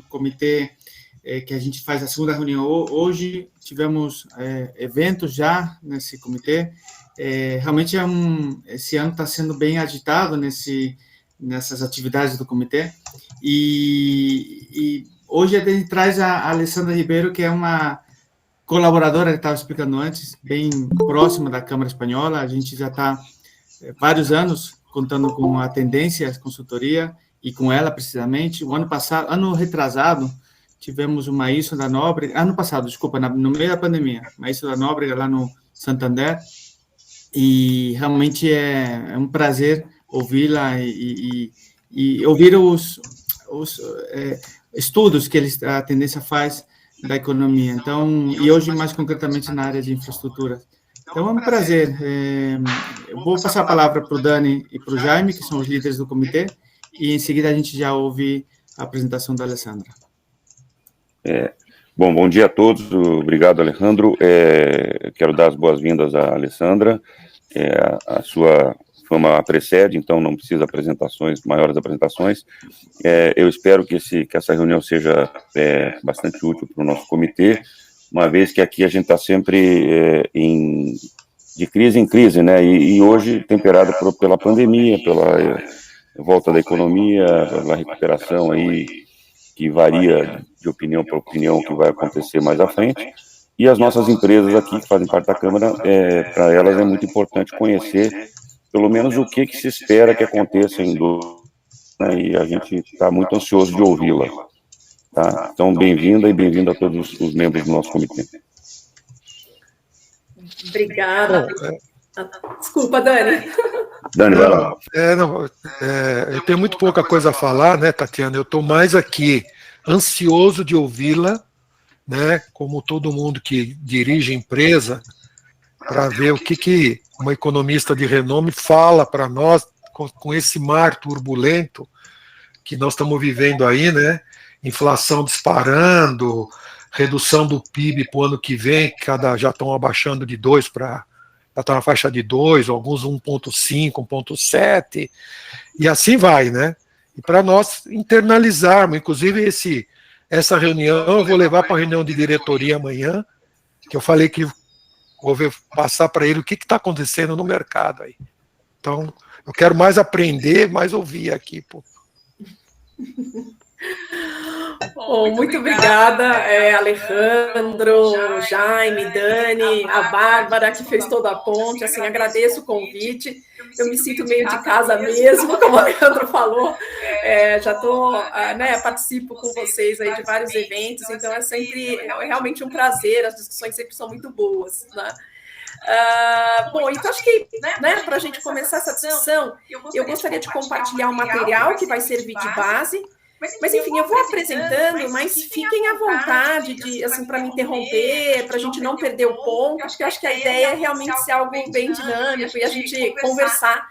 comitê que a gente faz a segunda reunião hoje. Tivemos eventos já nesse comitê. Realmente esse ano está sendo bem agitado nessas atividades do comitê. E hoje a gente traz a Alessandra Ribeiro, que é uma colaboradora, que estava explicando antes, bem próxima da Câmara Espanhola. A gente já está vários anos contando com a Tendência Consultoria e com ela, precisamente. O ano retrasado, tivemos o Maício da Nóbrega, desculpa, no meio da pandemia, Maício da Nóbrega, lá no Santander, e realmente é um prazer ouvi-la e ouvir os estudos que a Tendência faz da economia. Então, e hoje, mais concretamente, na área de infraestrutura. Então, é um prazer. Eu vou passar a palavra para o Dani e para o Jaime, que são os líderes do comitê, e em seguida a gente já ouve a apresentação da Alessandra. Bom dia a todos. Obrigado, Alejandro. Quero dar as boas-vindas à Alessandra. A sua fama a precede, então não precisa maiores apresentações. Eu espero que essa reunião seja bastante útil para o nosso comitê, uma vez que aqui a gente está sempre de crise em crise, né? E hoje temperado pela pandemia, pela volta da economia, pela recuperação aí, que varia de opinião para opinião, que vai acontecer mais à frente. E as nossas empresas aqui, que fazem parte da Câmara, para elas é muito importante conhecer, pelo menos, o que se espera que aconteça em né, e a gente está muito ansioso de ouvi-la. Tá? Então, bem-vinda e bem-vindo a todos os membros do nosso comitê. Obrigada. Desculpa, Dani. Dani, vai lá. Eu tenho muito pouca coisa a falar, né, Tatiana? Eu estou mais aqui ansioso de ouvi-la, né, como todo mundo que dirige empresa, para ver o que uma economista de renome fala para nós com esse mar turbulento que nós estamos vivendo aí, né? Inflação disparando, redução do PIB para o ano que vem, já estão abaixando de 2 já está na faixa de 2, alguns 1,5, 1,7, e assim vai, né? E para nós internalizarmos, inclusive essa reunião, eu vou levar para a reunião de diretoria amanhã, que eu falei que vou passar para ele o que está acontecendo no mercado aí. Então, eu quero mais aprender, mais ouvir aqui, pô. Muito obrigada, Alejandro, Jaime, Dani, a Bárbara, que fez toda a ponte. Assim, agradeço o convite. Eu me sinto meio de casa mesmo, como o Alejandro falou. Já participo com vocês aí de vários eventos, então é realmente um prazer. As discussões sempre são muito boas, né? Então acho que, né, para a gente começar essa discussão, eu gostaria de compartilhar um material que vai servir de base. Mas, enfim, eu vou apresentando, mas fiquem à vontade assim, para me interromper, para a gente não perder o ponto, porque eu acho que a ideia é realmente ser algo bem dinâmico e a gente conversar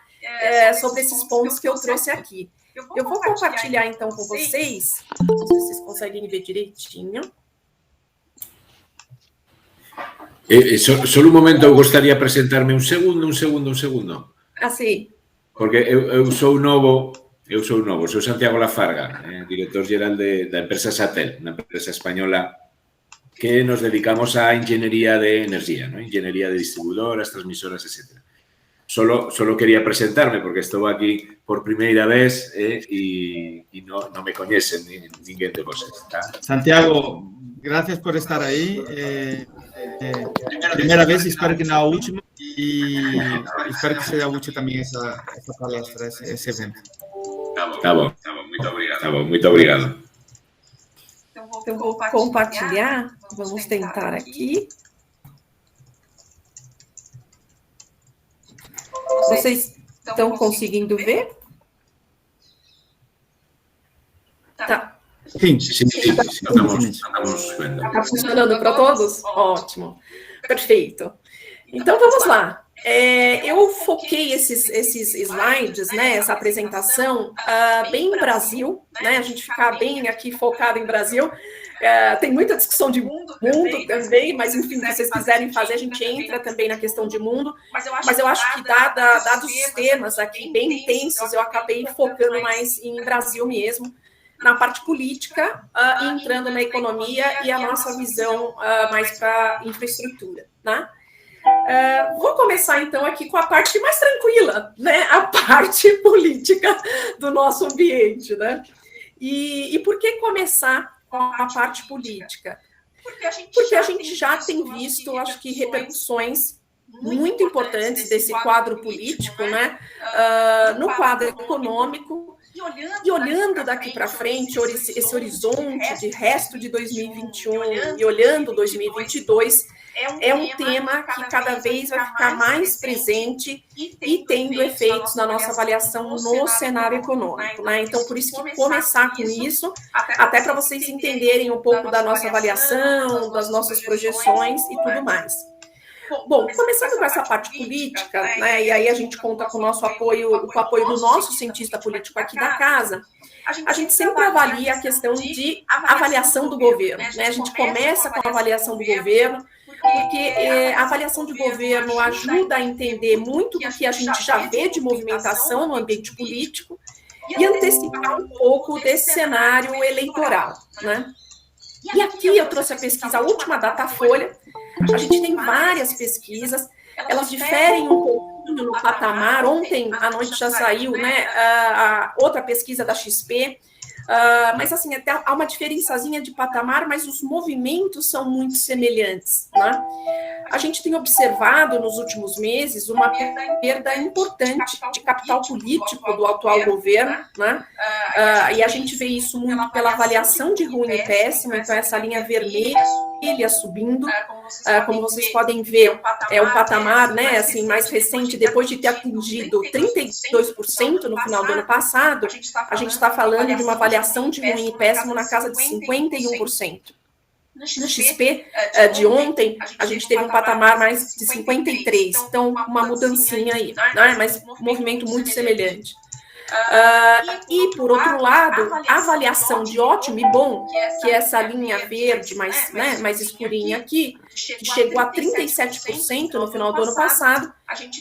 sobre esses pontos que eu trouxe aqui. Eu vou compartilhar, então, com vocês. Não sei se vocês conseguem ver direitinho. Só um momento, eu gostaria de apresentar-me um segundo. Assim. Porque eu sou novo. Sou Santiago Lafarga, director-geral da empresa Satel, una empresa española que nos dedicamos a ingeniería de energía, ¿no? Ingeniería de distribuidoras, transmisoras, etc. Solo quería presentarme porque estoy aquí por primera vez y no me conocen ninguém de vosotros. Santiago, gracias por estar ahí. Primera vez, espero que no la última, y espero que sea útil también esa palestra, ese evento. Tá bom, muito obrigado. Então, vou compartilhar. Vamos tentar aqui. Vocês estão conseguindo ver? Tá. Sim, estamos vendo. Está funcionando para todos? Ótimo. Perfeito. Então, vamos lá. Eu foquei esses slides, né, essa apresentação, bem em Brasil, né, a gente ficar bem aqui focado em Brasil. Tem muita discussão de mundo também, mas, enfim, se vocês quiserem fazer, a gente entra também na questão de mundo. Mas eu acho que, dados os temas aqui bem intensos, eu acabei focando mais em Brasil mesmo. na parte política e entrando na economia e a nossa visão mais para infraestrutura, né? Vou começar, então, aqui com a parte mais tranquila, né? A parte política do nosso ambiente, né? E por que começar com a parte política? Porque a gente já tem visto, acho que, repercussões muito importantes desse quadro político, né? No quadro econômico, e olhando daqui para frente, esse horizonte de resto de 2021 e olhando 2022, é um tema que cada vez vai ficar mais presente e tendo efeitos na nossa avaliação no cenário econômico, né? Então, por isso que começar com isso, até para vocês entenderem um pouco da nossa avaliação, das nossas projeções e tudo mais. Bom, começando com essa parte política, né, e aí a gente conta com o nosso apoio, com o apoio do nosso cientista político aqui da casa, a gente sempre avalia a questão de avaliação do governo, né? A gente começa com a avaliação do governo, porque a avaliação de governo ajuda a entender muito do que a gente já vê de movimentação no ambiente político e antecipar um pouco desse cenário eleitoral, né? E aqui eu trouxe a pesquisa, a última Datafolha. A gente tem várias pesquisas, elas diferem um pouquinho no patamar. Ontem à noite já saiu, né, a outra pesquisa da XP, mas assim, até há uma diferençazinha de patamar, mas os movimentos são muito semelhantes, né? A gente tem observado nos últimos meses uma perda importante de capital político do atual governo, né? E a gente vê isso muito pela avaliação de ruim e péssimo, então essa linha vermelha subindo, como vocês podem ver, é um patamar, né, assim, mais recente, depois de ter atingido 32% no final do ano passado, a gente está falando de uma avaliação de ruim e péssimo na casa de 51%. No XP de ontem, a gente teve um patamar mais de 53%, então uma mudancinha aí, né, mas um movimento muito semelhante. E, por outro lado, a avaliação de ótimo e bom, que é essa linha verde mais escurinha aqui, que chegou a 37% no final do ano passado,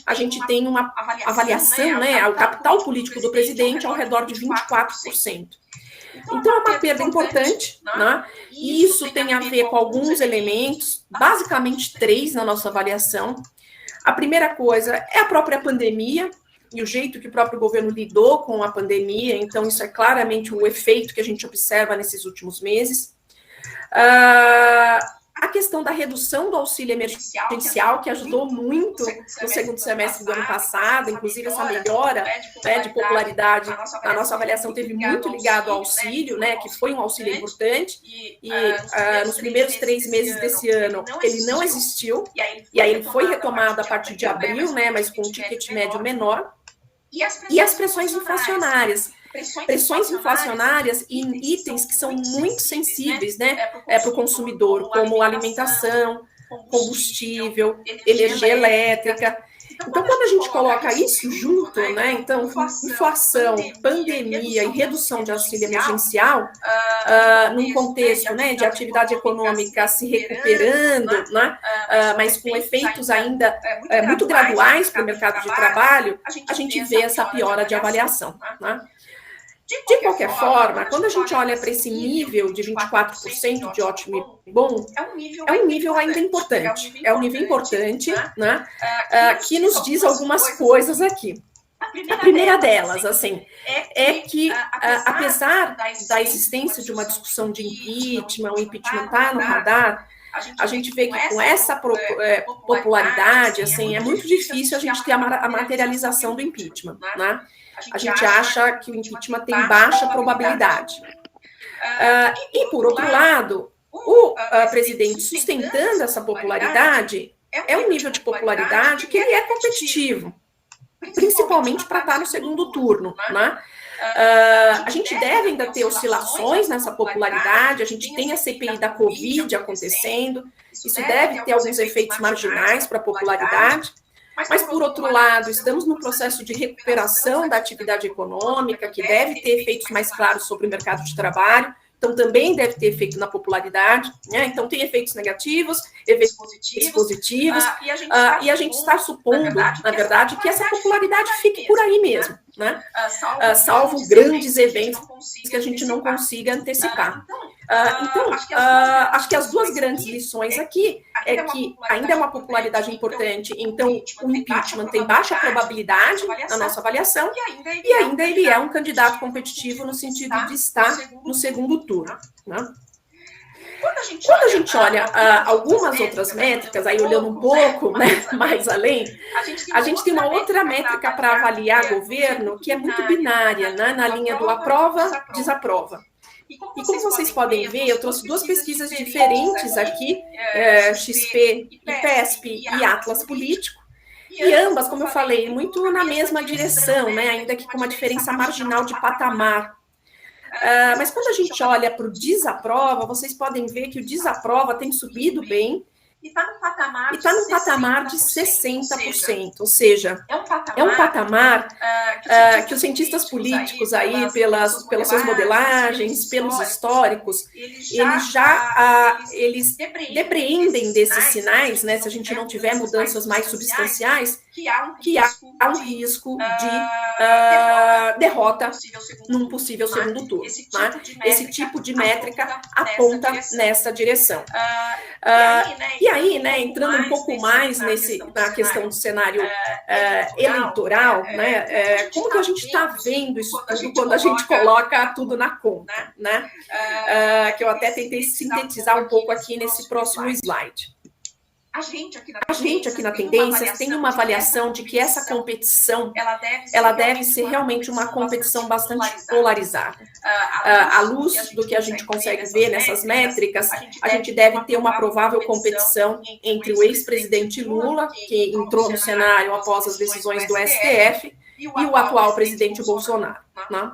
a gente tem uma avaliação, né, o capital político do presidente ao redor de 24%. Então, é uma perda importante, né? E isso tem a ver com alguns elementos, basicamente 3 na nossa avaliação. A primeira coisa é a própria pandemia, e o jeito que o próprio governo lidou com a pandemia, então isso é claramente o efeito que a gente observa nesses últimos meses. A questão da redução do auxílio emergencial, que ajudou muito no segundo semestre do ano passado, inclusive essa melhora, né, de popularidade, a nossa avaliação teve muito ligado ao auxílio, né, que foi um auxílio importante, e nos primeiros 3 meses desse ano ele não existiu, e aí ele foi retomado a partir de abril, né, mas com um ticket médio menor. E as pressões inflacionárias. Pressões inflacionárias em itens que são muito sensíveis, né, para o consumidor, como alimentação, combustível, energia elétrica. Então, quando a gente coloca isso junto, né, então, inflação, pandemia e redução de auxílio emergencial, num contexto, né, de atividade econômica se recuperando, né, mas com efeitos ainda muito graduais para o mercado de trabalho, a gente vê essa piora de avaliação, né? De qualquer forma, quando a gente olha para esse nível de 24% de ótimo e bom, é um nível ainda importante. É um nível importante, né, que nos diz algumas coisas aqui. A primeira delas, assim, é que, apesar da existência de uma discussão de impeachment, o impeachment está no radar, a gente vê que com essa popularidade, assim, é muito difícil a gente ter a materialização do impeachment, né? A gente acha que o impeachment tem baixa probabilidade. E, por outro lado, o presidente sustentando essa popularidade é um nível de popularidade que ele é competitivo, principalmente para estar no segundo turno, né? A gente deve ainda ter oscilações nessa popularidade, a gente tem a CPI da Covid acontecendo, isso deve ter alguns efeitos marginais para a popularidade, mas, por outro lado, estamos num processo de recuperação da atividade econômica, que deve ter efeitos mais claros sobre o mercado de trabalho, então também deve ter efeito na popularidade, né? Então tem efeitos negativos, efeitos positivos, e a gente está supondo, na verdade, que essa popularidade fique por aí mesmo, né? Salvo grandes eventos que a gente não consiga antecipar. Então, acho que as duas grandes lições aqui é que ainda é uma popularidade importante, então o impeachment tem baixa probabilidade na nossa avaliação, e ainda ele é um candidato competitivo no sentido de estar no segundo turno, né? Quando a gente olha algumas outras métricas, aí olhando um pouco, né, mais além, a gente tem uma outra métrica para avaliar governo que é muito binária, né, na linha do aprova, desaprova. E como vocês podem ver, eu trouxe duas pesquisas diferentes aqui, XP, IPESP e Atlas Político, e ambas, como eu falei, muito na mesma direção, né, ainda que com uma diferença marginal de patamar. Mas quando a gente olha para o desaprova, vocês podem ver que o desaprova tem subido bem e está no patamar de 60%, ou seja, é um patamar que os cientistas políticos aí, pelas suas modelagens, pelos históricos, eles depreendem desses sinais, né, se a gente não tiver mudanças mais substanciais, que há um risco de derrota num possível segundo turno. Né? Esse tipo de métrica aponta nessa direção. E aí, né, entrando um pouco mais na questão do cenário eleitoral, né, como que a gente está vendo isso tudo quando a gente coloca tudo na conta, né? Que eu até tentei sintetizar um pouco aqui nesse próximo slide. A gente aqui na Tendências tem uma avaliação de que essa competição ela deve ser realmente uma competição bastante polarizada. À luz do que a gente consegue ver nessas métricas, a gente deve ter uma provável competição entre o ex-presidente Lula, que entrou no cenário após as decisões do STF, e o atual presidente Bolsonaro. Né?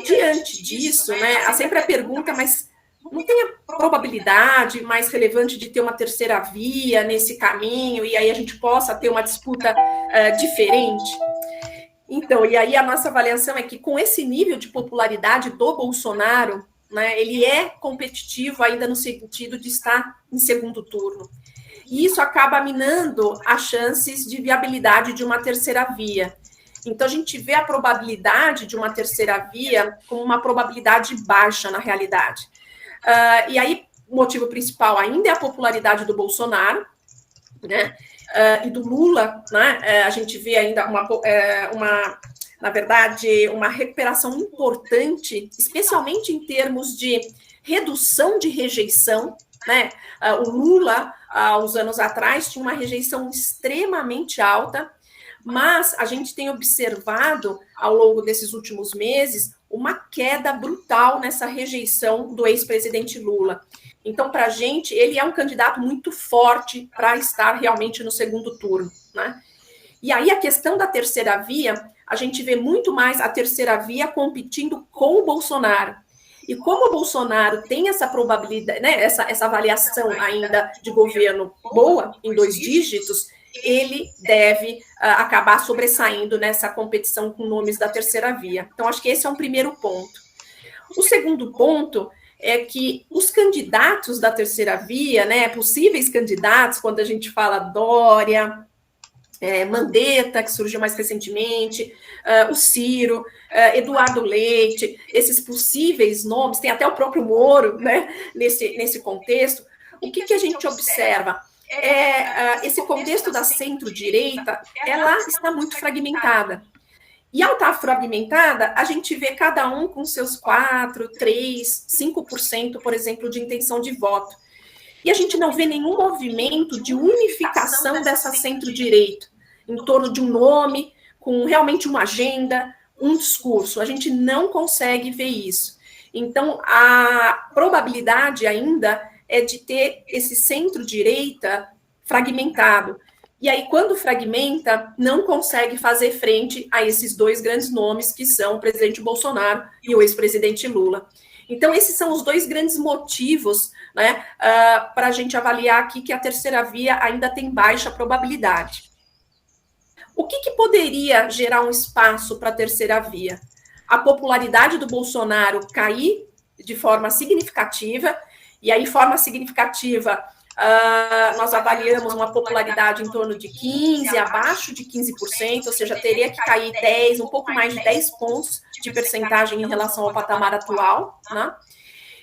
Diante disso, né, há sempre a pergunta, mas não tem a probabilidade mais relevante de ter uma terceira via nesse caminho e aí a gente possa ter uma disputa diferente? Então, e aí a nossa avaliação é que com esse nível de popularidade do Bolsonaro, né, ele é competitivo ainda no sentido de estar em segundo turno. E isso acaba minando as chances de viabilidade de uma terceira via. Então, a gente vê a probabilidade de uma terceira via como uma probabilidade baixa na realidade. E aí, o motivo principal ainda é a popularidade do Bolsonaro, né? E do Lula, né? A gente vê ainda na verdade, uma recuperação importante, especialmente em termos de redução de rejeição, né? O Lula, há uns anos atrás, tinha uma rejeição extremamente alta, mas a gente tem observado, ao longo desses últimos meses, uma queda brutal nessa rejeição do ex-presidente Lula. Então, para a gente, ele é um candidato muito forte para estar realmente no segundo turno, né? E aí, a questão da terceira via, a gente vê muito mais a terceira via competindo com o Bolsonaro. E como o Bolsonaro tem essa probabilidade, né, essa avaliação ainda de governo boa, em 2 dígitos, ele deve acabar sobressaindo nessa competição com nomes da terceira via. Então, acho que esse é um primeiro ponto. O segundo ponto é que os candidatos da terceira via, né, possíveis candidatos, quando a gente fala Dória, Mandetta, que surgiu mais recentemente, o Ciro, Eduardo Leite, esses possíveis nomes, tem até o próprio Moro, né, nesse contexto. O que a gente observa? Esse contexto da centro-direita, ela está muito fragmentada. E ao estar fragmentada, a gente vê cada um com seus 4%, 3%, 5%, por exemplo, de intenção de voto. E a gente não vê nenhum movimento de unificação dessa centro-direita em torno de um nome, com realmente uma agenda, um discurso. A gente não consegue ver isso. Então, a probabilidade ainda é de ter esse centro-direita fragmentado. E aí, quando fragmenta, não consegue fazer frente a esses 2 grandes nomes, que são o presidente Bolsonaro e o ex-presidente Lula. Então, esses são os 2 grandes motivos, né, para a gente avaliar aqui que a terceira via ainda tem baixa probabilidade. O que poderia gerar um espaço para a terceira via? A popularidade do Bolsonaro cair de forma significativa, e aí forma significativa, nós avaliamos uma popularidade em torno de 15%, abaixo de 15%, ou seja, teria que cair 10, um pouco mais de 10 pontos de percentagem em relação ao patamar atual, né?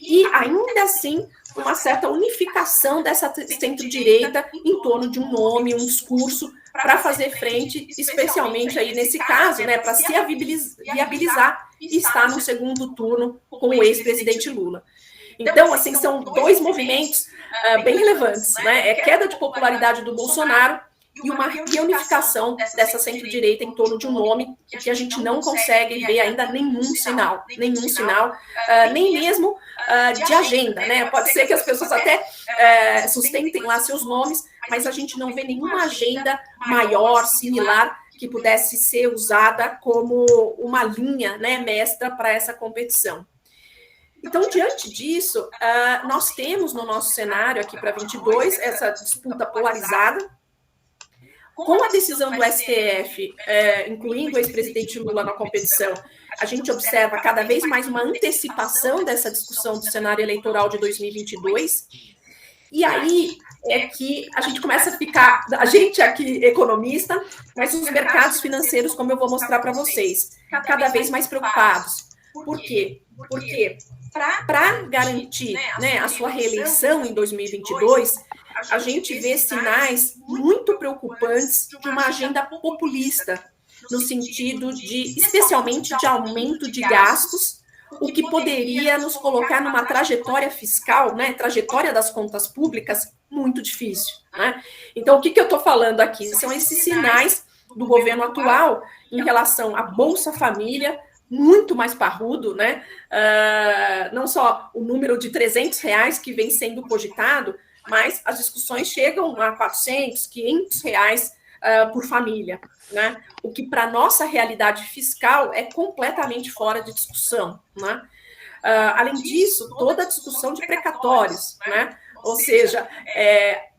E ainda assim, uma certa unificação dessa centro-direita em torno de um nome, um discurso, para fazer frente, especialmente aí nesse caso, né, para se viabilizar e estar no segundo turno com o ex-presidente Lula. Então, assim, são dois movimentos bem relevantes, né? É queda de popularidade do Bolsonaro e uma reunificação dessa centro-direita em torno de um nome que a gente não consegue ver ainda nenhum sinal, nem mesmo de agenda, né? Pode ser que as pessoas até sustentem lá seus nomes, mas a gente não vê nenhuma agenda maior, similar, que pudesse ser usada como uma linha, né, mestra para essa competição. Então, diante disso, nós temos no nosso cenário aqui para 22 essa disputa polarizada. Com a decisão do STF, incluindo o ex-presidente Lula na competição, a gente observa cada vez mais uma antecipação dessa discussão do cenário eleitoral de 2022. E aí é que a gente começa a ficar, a gente aqui economista, mas os mercados financeiros, como eu vou mostrar para vocês, cada vez mais preocupados. Por quê? Porque para garantir, né, a sua reeleição em 2022, a gente vê sinais muito preocupantes de uma agenda populista, no sentido de, especialmente, de aumento de gastos, o que poderia nos colocar numa trajetória fiscal, né, trajetória das contas públicas, muito difícil, né? Então, o que eu estou falando aqui? São esses sinais do governo atual em relação à Bolsa Família, muito mais parrudo, né? Não só o número de R$300 que vem sendo cogitado, mas as discussões chegam a R$400, R$500 por família, né? O que para a nossa realidade fiscal é completamente fora de discussão, né? Além disso, toda a discussão de precatórios, né? Ou seja,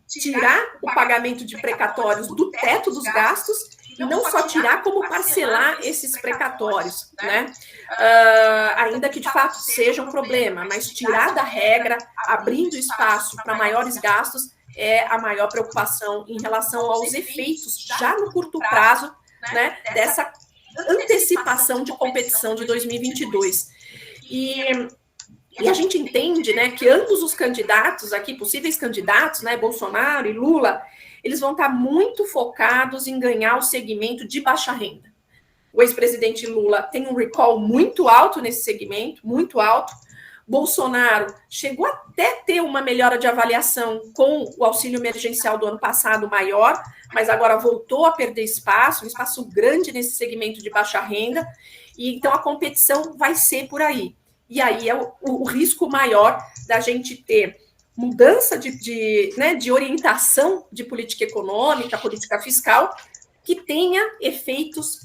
tirar o pagamento de precatórios do teto dos gastos e não só tirar, como parcelar esses precatórios, né? Ainda que de fato seja um problema, mas tirar da regra, abrindo espaço para maiores gastos, é a maior preocupação em relação aos efeitos, já no curto prazo, né, dessa antecipação de competição de 2022. E a gente entende, né, que ambos os candidatos aqui, possíveis candidatos, né, Bolsonaro e Lula, eles vão estar muito focados em ganhar o segmento de baixa renda. O ex-presidente Lula tem um recall muito alto nesse segmento, muito alto. Bolsonaro chegou até ter uma melhora de avaliação com o auxílio emergencial do ano passado maior, mas agora voltou a perder espaço, um espaço grande nesse segmento de baixa renda, e então a competição vai ser por aí. E aí é o risco maior da gente ter mudança de orientação de política econômica, política fiscal, que tenha efeitos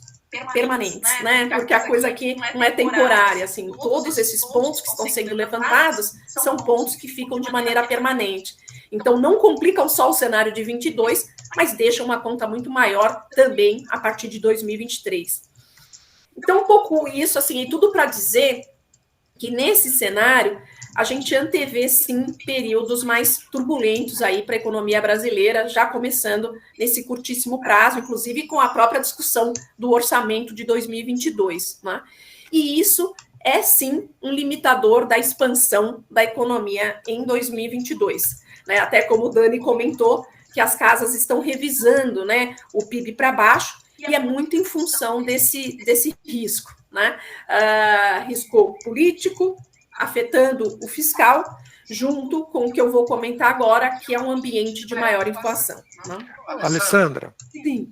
permanentes, né? Porque a coisa aqui não é temporária, assim, todos esses pontos que estão sendo levantados são pontos que ficam de maneira permanente. Então, não complicam só o cenário de 22, mas deixam uma conta muito maior também a partir de 2023. Então, um pouco isso, assim, e tudo para dizer que nesse cenário a gente antevê, sim, períodos mais turbulentos aí para a economia brasileira, já começando nesse curtíssimo prazo, inclusive com a própria discussão do orçamento de 2022, né? E isso é, sim, um limitador da expansão da economia em 2022, né? Até como o Dani comentou, que as casas estão revisando, né, o PIB para baixo, e é muito em função desse risco, né? Risco político, afetando o fiscal, junto com o que eu vou comentar agora, que é um ambiente de maior inflação. Né? Alessandra, sim,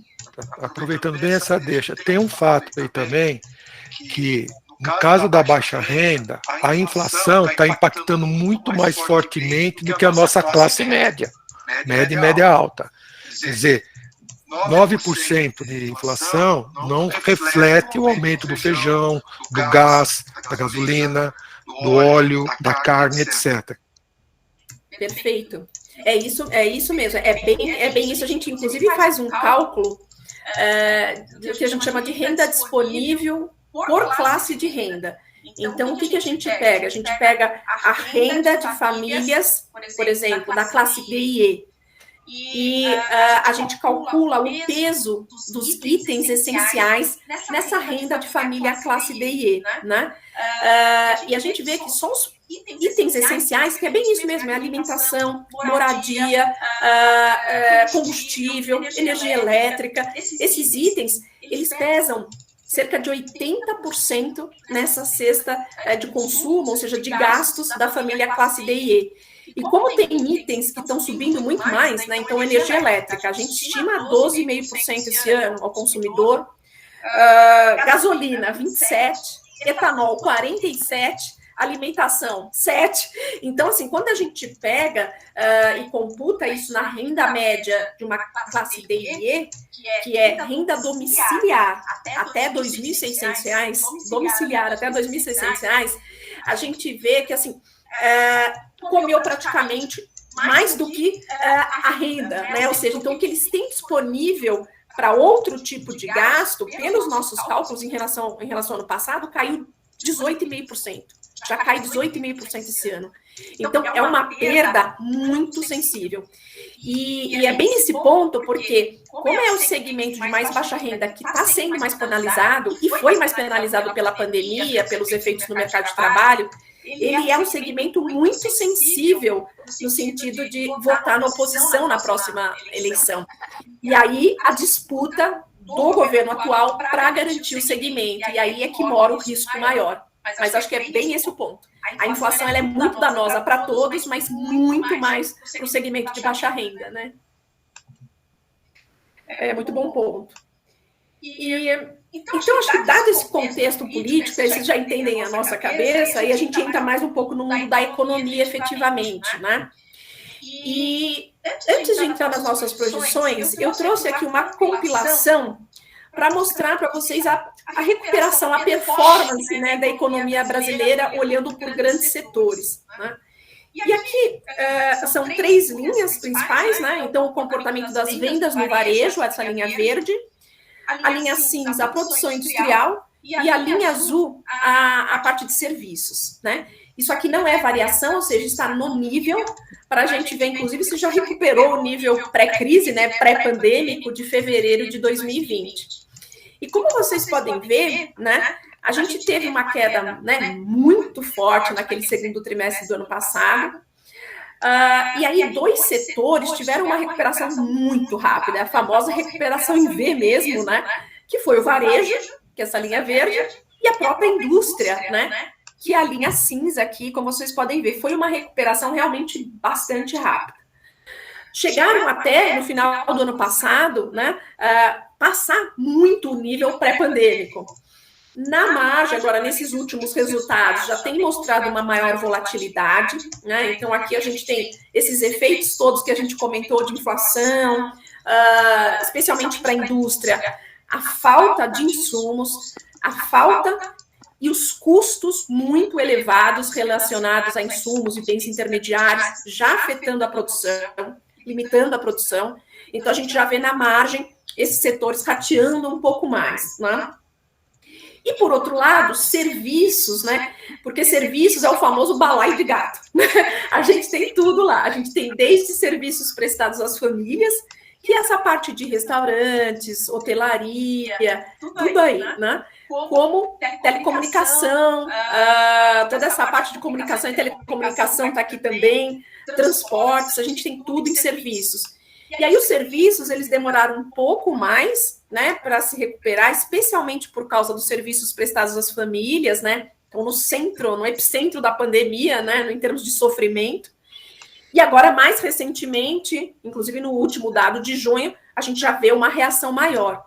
aproveitando bem essa deixa, tem um fato aí também que, no caso da baixa renda, a inflação está impactando muito mais fortemente do que a nossa classe média e média alta. Quer dizer, 9% de inflação não reflete o aumento do feijão, do gás, da gasolina, do óleo, da carne, etc. Perfeito. É isso mesmo. É bem isso. A gente, inclusive, faz um cálculo que a gente chama de renda disponível por classe de renda. Então, o que a gente pega? A gente pega a renda de famílias, por exemplo, da classe D e E. E a gente calcula o peso dos itens essenciais nessa renda de família classe D e E, né? E a gente vê que só os itens essenciais, que é bem isso mesmo, é alimentação, moradia, combustível, energia elétrica, esses itens, eles pesam cerca de 80% nessa cesta de consumo, ou seja, de gastos da família classe D e E. E como tem itens que estão subindo muito mais, né? Então, energia elétrica, a gente estima 12,5% esse ano ao consumidor, gasolina, 27%, etanol, 47%, alimentação, 7%. Então, assim, quando a gente pega e computa isso na renda média de uma classe D e E, que é renda domiciliar até R$ 2.600, domiciliar até R$ 2.600, a gente vê que, assim, comeu praticamente mais do que a renda, né? Ou seja, então o que eles têm disponível para outro tipo de gasto, pelos nossos cálculos em relação ao ano passado, caiu 18,5%. Já cai 18,5% esse ano. Então, é uma perda muito sensível. E é bem esse ponto, porque como é o segmento de mais baixa renda que está sendo mais penalizado, e foi mais penalizado pela pandemia, pelos efeitos no mercado de trabalho, ele é um segmento muito sensível no sentido de votar na oposição na próxima eleição. E aí, a disputa do governo atual para garantir o segmento. E aí é que mora o risco maior. Mas acho que é bem esse o ponto. A inflação ela é muito danosa para todos, mas muito mais para o segmento de baixa renda, né? É muito bom ponto. Então, acho que dado esse contexto político, aí vocês já entendem a nossa cabeça, e a gente entra mais um pouco no mundo da economia efetivamente, né? E antes de entrar nas nossas projeções, eu trouxe aqui uma compilação para mostrar para vocês a recuperação, a performance, né, da economia brasileira, olhando por grandes setores, né? E aqui são 3 linhas principais, né? Então, o comportamento das vendas no varejo, essa linha verde, a linha cinza, a produção industrial, e a linha azul, a parte de serviços, né? Isso aqui não é variação, ou seja, está no nível, para a gente ver, inclusive, se já recuperou o nível pré-crise, né, pré-pandêmico de fevereiro de 2020. E como vocês podem ver, né, a gente teve uma queda, né, muito forte naquele segundo trimestre do ano passado. E aí 2 setores tiveram uma recuperação muito rápida, a famosa recuperação em V mesmo, né, que foi o varejo, que é essa linha verde, e a própria indústria, né, que é a linha cinza aqui, como vocês podem ver, foi uma recuperação realmente bastante rápida. Chegaram até, no final do ano passado, né, passar muito o nível pré-pandêmico. Na margem, agora, nesses últimos resultados, já tem mostrado uma maior volatilidade, né? Então, aqui a gente tem esses efeitos todos que a gente comentou de inflação, especialmente para a indústria, a falta de insumos, a falta e os custos muito elevados relacionados a insumos e bens intermediários, já afetando a produção, limitando a produção. Então, a gente já vê na margem esses setores rateando um pouco mais, né? E, por outro lado, serviços, né? Porque serviços é o famoso balaio de gato. A gente tem tudo lá. A gente tem desde serviços prestados às famílias, que é essa parte de restaurantes, hotelaria, tudo aí, né? Como telecomunicação, toda essa parte de comunicação e telecomunicação está aqui também, transportes, a gente tem tudo em serviços. E aí os serviços, eles demoraram um pouco mais, né, para se recuperar, especialmente por causa dos serviços prestados às famílias, né, então no epicentro da pandemia, né, em termos de sofrimento. E agora, mais recentemente, inclusive no último dado de junho, a gente já vê uma reação maior.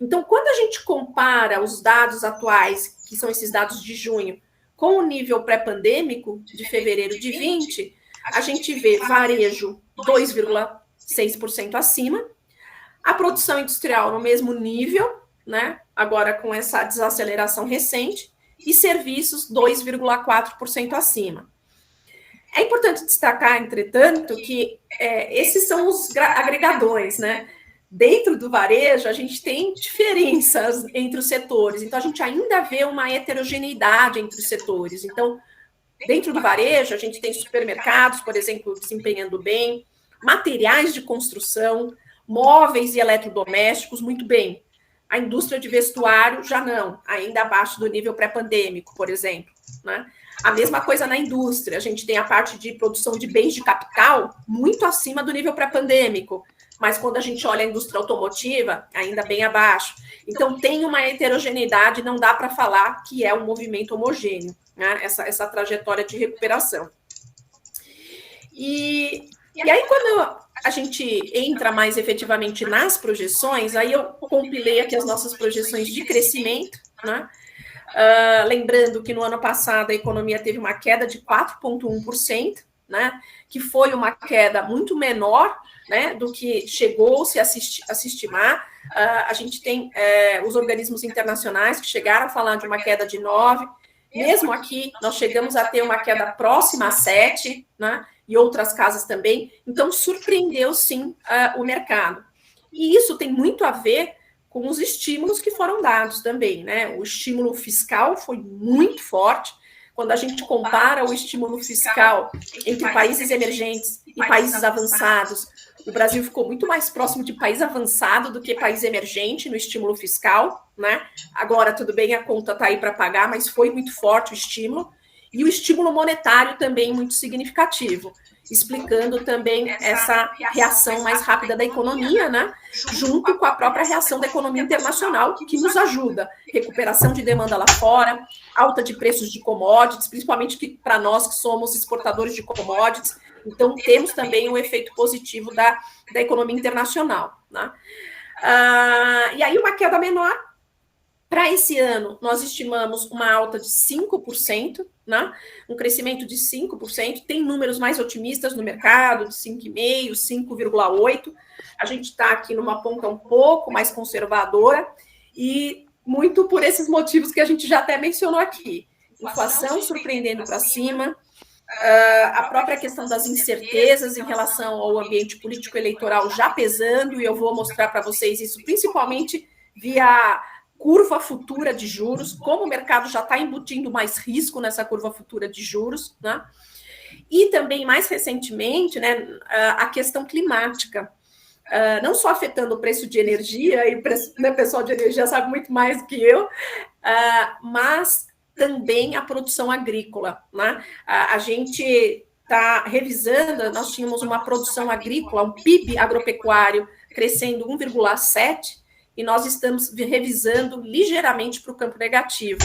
Então, quando a gente compara os dados atuais, que são esses dados de junho, com o nível pré-pandêmico de fevereiro de 20, a gente vê varejo 2,6% acima, a produção industrial no mesmo nível, né, agora com essa desaceleração recente, e serviços 2,4% acima. É importante destacar, entretanto, que esses são os agregadores, né? dentro do varejo, a gente tem diferenças entre os setores, então a gente ainda vê uma heterogeneidade entre os setores. Então, dentro do varejo, a gente tem supermercados, por exemplo, desempenhando bem, materiais de construção, móveis e eletrodomésticos, muito bem. A indústria de vestuário já não, ainda abaixo do nível pré-pandêmico, por exemplo, né? A mesma coisa na indústria, a gente tem a parte de produção de bens de capital muito acima do nível pré-pandêmico, mas quando a gente olha a indústria automotiva, ainda bem abaixo. Então, tem uma heterogeneidade, não dá para falar que é um movimento homogêneo, né? Essa trajetória de recuperação. E aí, quando a gente entra mais efetivamente nas projeções, aí eu compilei aqui as nossas projeções de crescimento, né? Lembrando que no ano passado a economia teve uma queda de 4,1%, né? Que foi uma queda muito menor, né, do que chegou-se a se estimar. A gente tem os organismos internacionais que chegaram a falar de uma queda de 9%. Mesmo aqui, nós chegamos a ter uma queda próxima a 7%, né, e outras casas também. Então, surpreendeu, sim, o mercado. E isso tem muito a ver com os estímulos que foram dados também, né? O estímulo fiscal foi muito forte. Quando a gente compara o estímulo fiscal entre países emergentes e países avançados, o Brasil ficou muito mais próximo de país avançado do que país emergente no estímulo fiscal, né? Agora, tudo bem, a conta está aí para pagar, mas foi muito forte o estímulo. E o estímulo monetário também muito significativo, explicando também essa reação mais rápida da economia, né? Junto com a própria reação da economia internacional, que nos ajuda. Recuperação de demanda lá fora, alta de preços de commodities, principalmente para nós que somos exportadores de commodities. Então, temos também um efeito positivo da economia internacional, né? E aí, uma queda menor. Para esse ano, nós estimamos uma alta de 5%, né? Um crescimento de 5%. Tem números mais otimistas no mercado, de 5,5%, 5,8%. A gente está aqui numa ponta um pouco mais conservadora e muito por esses motivos que a gente já até mencionou aqui. Inflação surpreendendo para cima, a própria questão das incertezas em relação ao ambiente político eleitoral já pesando, e eu vou mostrar para vocês isso principalmente via curva futura de juros, como o mercado já está embutindo mais risco nessa curva futura de juros, né? E também, mais recentemente, né, a questão climática, não só afetando o preço de energia, e o pessoal de energia sabe muito mais do que eu, mas também a produção agrícola, né? A gente está revisando, nós tínhamos uma produção agrícola, um PIB agropecuário crescendo 1,7%, e nós estamos revisando ligeiramente para o campo negativo,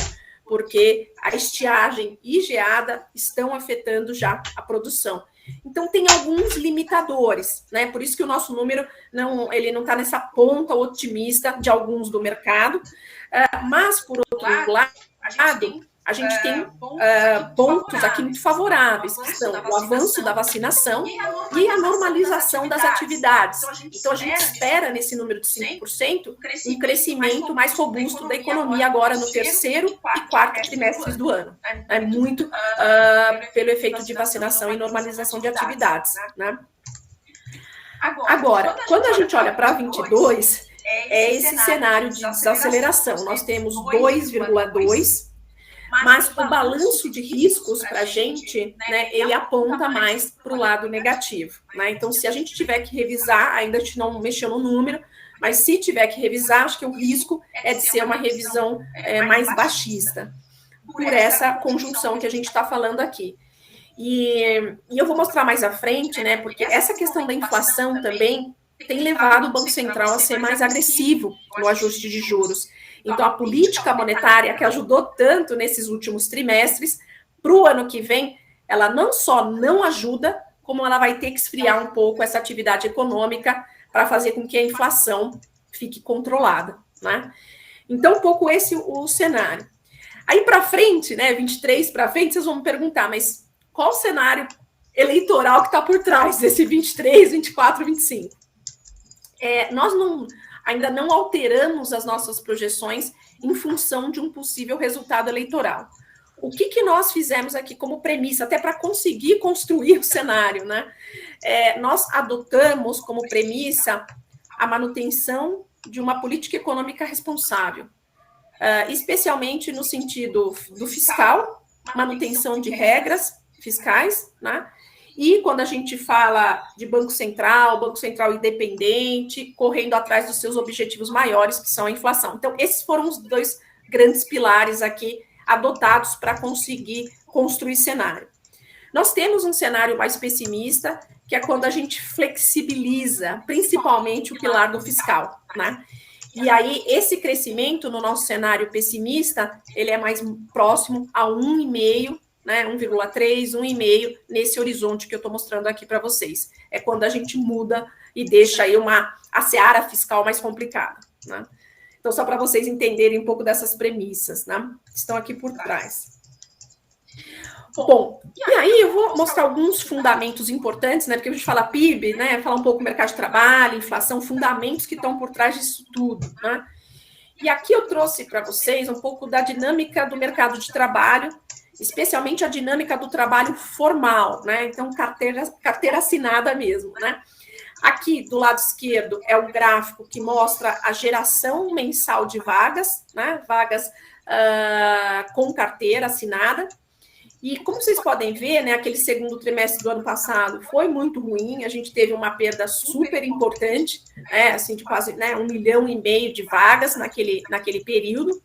porque a estiagem e geada estão afetando já a produção. Então, tem alguns limitadores, né? Por isso que o nosso número ele não está nessa ponta otimista de alguns do mercado, mas, por outro lado, a gente tem pontos aqui muito favoráveis, que são o avanço da vacinação e a normalização das atividades. Então, a gente espera, nesse número de 5%, um crescimento mais robusto da economia agora no terceiro e quarto trimestres do ano. É muito pelo efeito de vacinação e normalização de atividades, né? Agora, quando a gente olha para 22, é esse cenário de desaceleração. Nós temos 2,2%, mas o balanço de riscos para a gente, né, ele aponta mais para o lado negativo, né? Então, se a gente tiver que revisar, ainda a gente não mexeu no número, mas se tiver que revisar, acho que o risco é de ser uma revisão mais baixista, por essa conjunção que a gente está falando aqui. E eu vou mostrar mais à frente, né, porque essa questão da inflação também tem levado o Banco Central a ser mais agressivo no ajuste de juros. Então, a política monetária que ajudou tanto nesses últimos trimestres, para o ano que vem, ela não só não ajuda, como ela vai ter que esfriar um pouco essa atividade econômica para fazer com que a inflação fique controlada, né? Então, um pouco esse o cenário. Aí para frente, né, 23 para frente, vocês vão me perguntar, mas qual o cenário eleitoral que está por trás desse 23, 24, 25? Nós ainda não alteramos as nossas projeções em função de um possível resultado eleitoral. O que nós fizemos aqui como premissa, até para conseguir construir o cenário, né? Nós adotamos como premissa a manutenção de uma política econômica responsável, especialmente no sentido do fiscal, manutenção de regras fiscais, né? E quando a gente fala de Banco Central independente, correndo atrás dos seus objetivos maiores, que são a inflação. Então, esses foram os dois grandes pilares aqui adotados para conseguir construir cenário. Nós temos um cenário mais pessimista, que é quando a gente flexibiliza, principalmente o pilar do fiscal, né? E aí, esse crescimento no nosso cenário pessimista, ele é mais próximo a 1,5%, né, 1,3, 1,5 nesse horizonte que eu estou mostrando aqui para vocês. É quando a gente muda e deixa aí a seara fiscal mais complicada, né? Então, só para vocês entenderem um pouco dessas premissas, né, que estão aqui por trás. Bom, e aí eu vou mostrar alguns fundamentos importantes, né, porque a gente fala PIB, né, falar um pouco do mercado de trabalho, inflação, fundamentos que estão por trás disso tudo, né? E aqui eu trouxe para vocês um pouco da dinâmica do mercado de trabalho, especialmente a dinâmica do trabalho formal, né? Então, carteira assinada mesmo, né? Aqui, do lado esquerdo, é o gráfico que mostra a geração mensal de vagas, né? Vagas com carteira assinada. E como vocês podem ver, né, aquele segundo trimestre do ano passado foi muito ruim, a gente teve uma perda super importante, assim, de quase 1,5 milhão de vagas naquele período.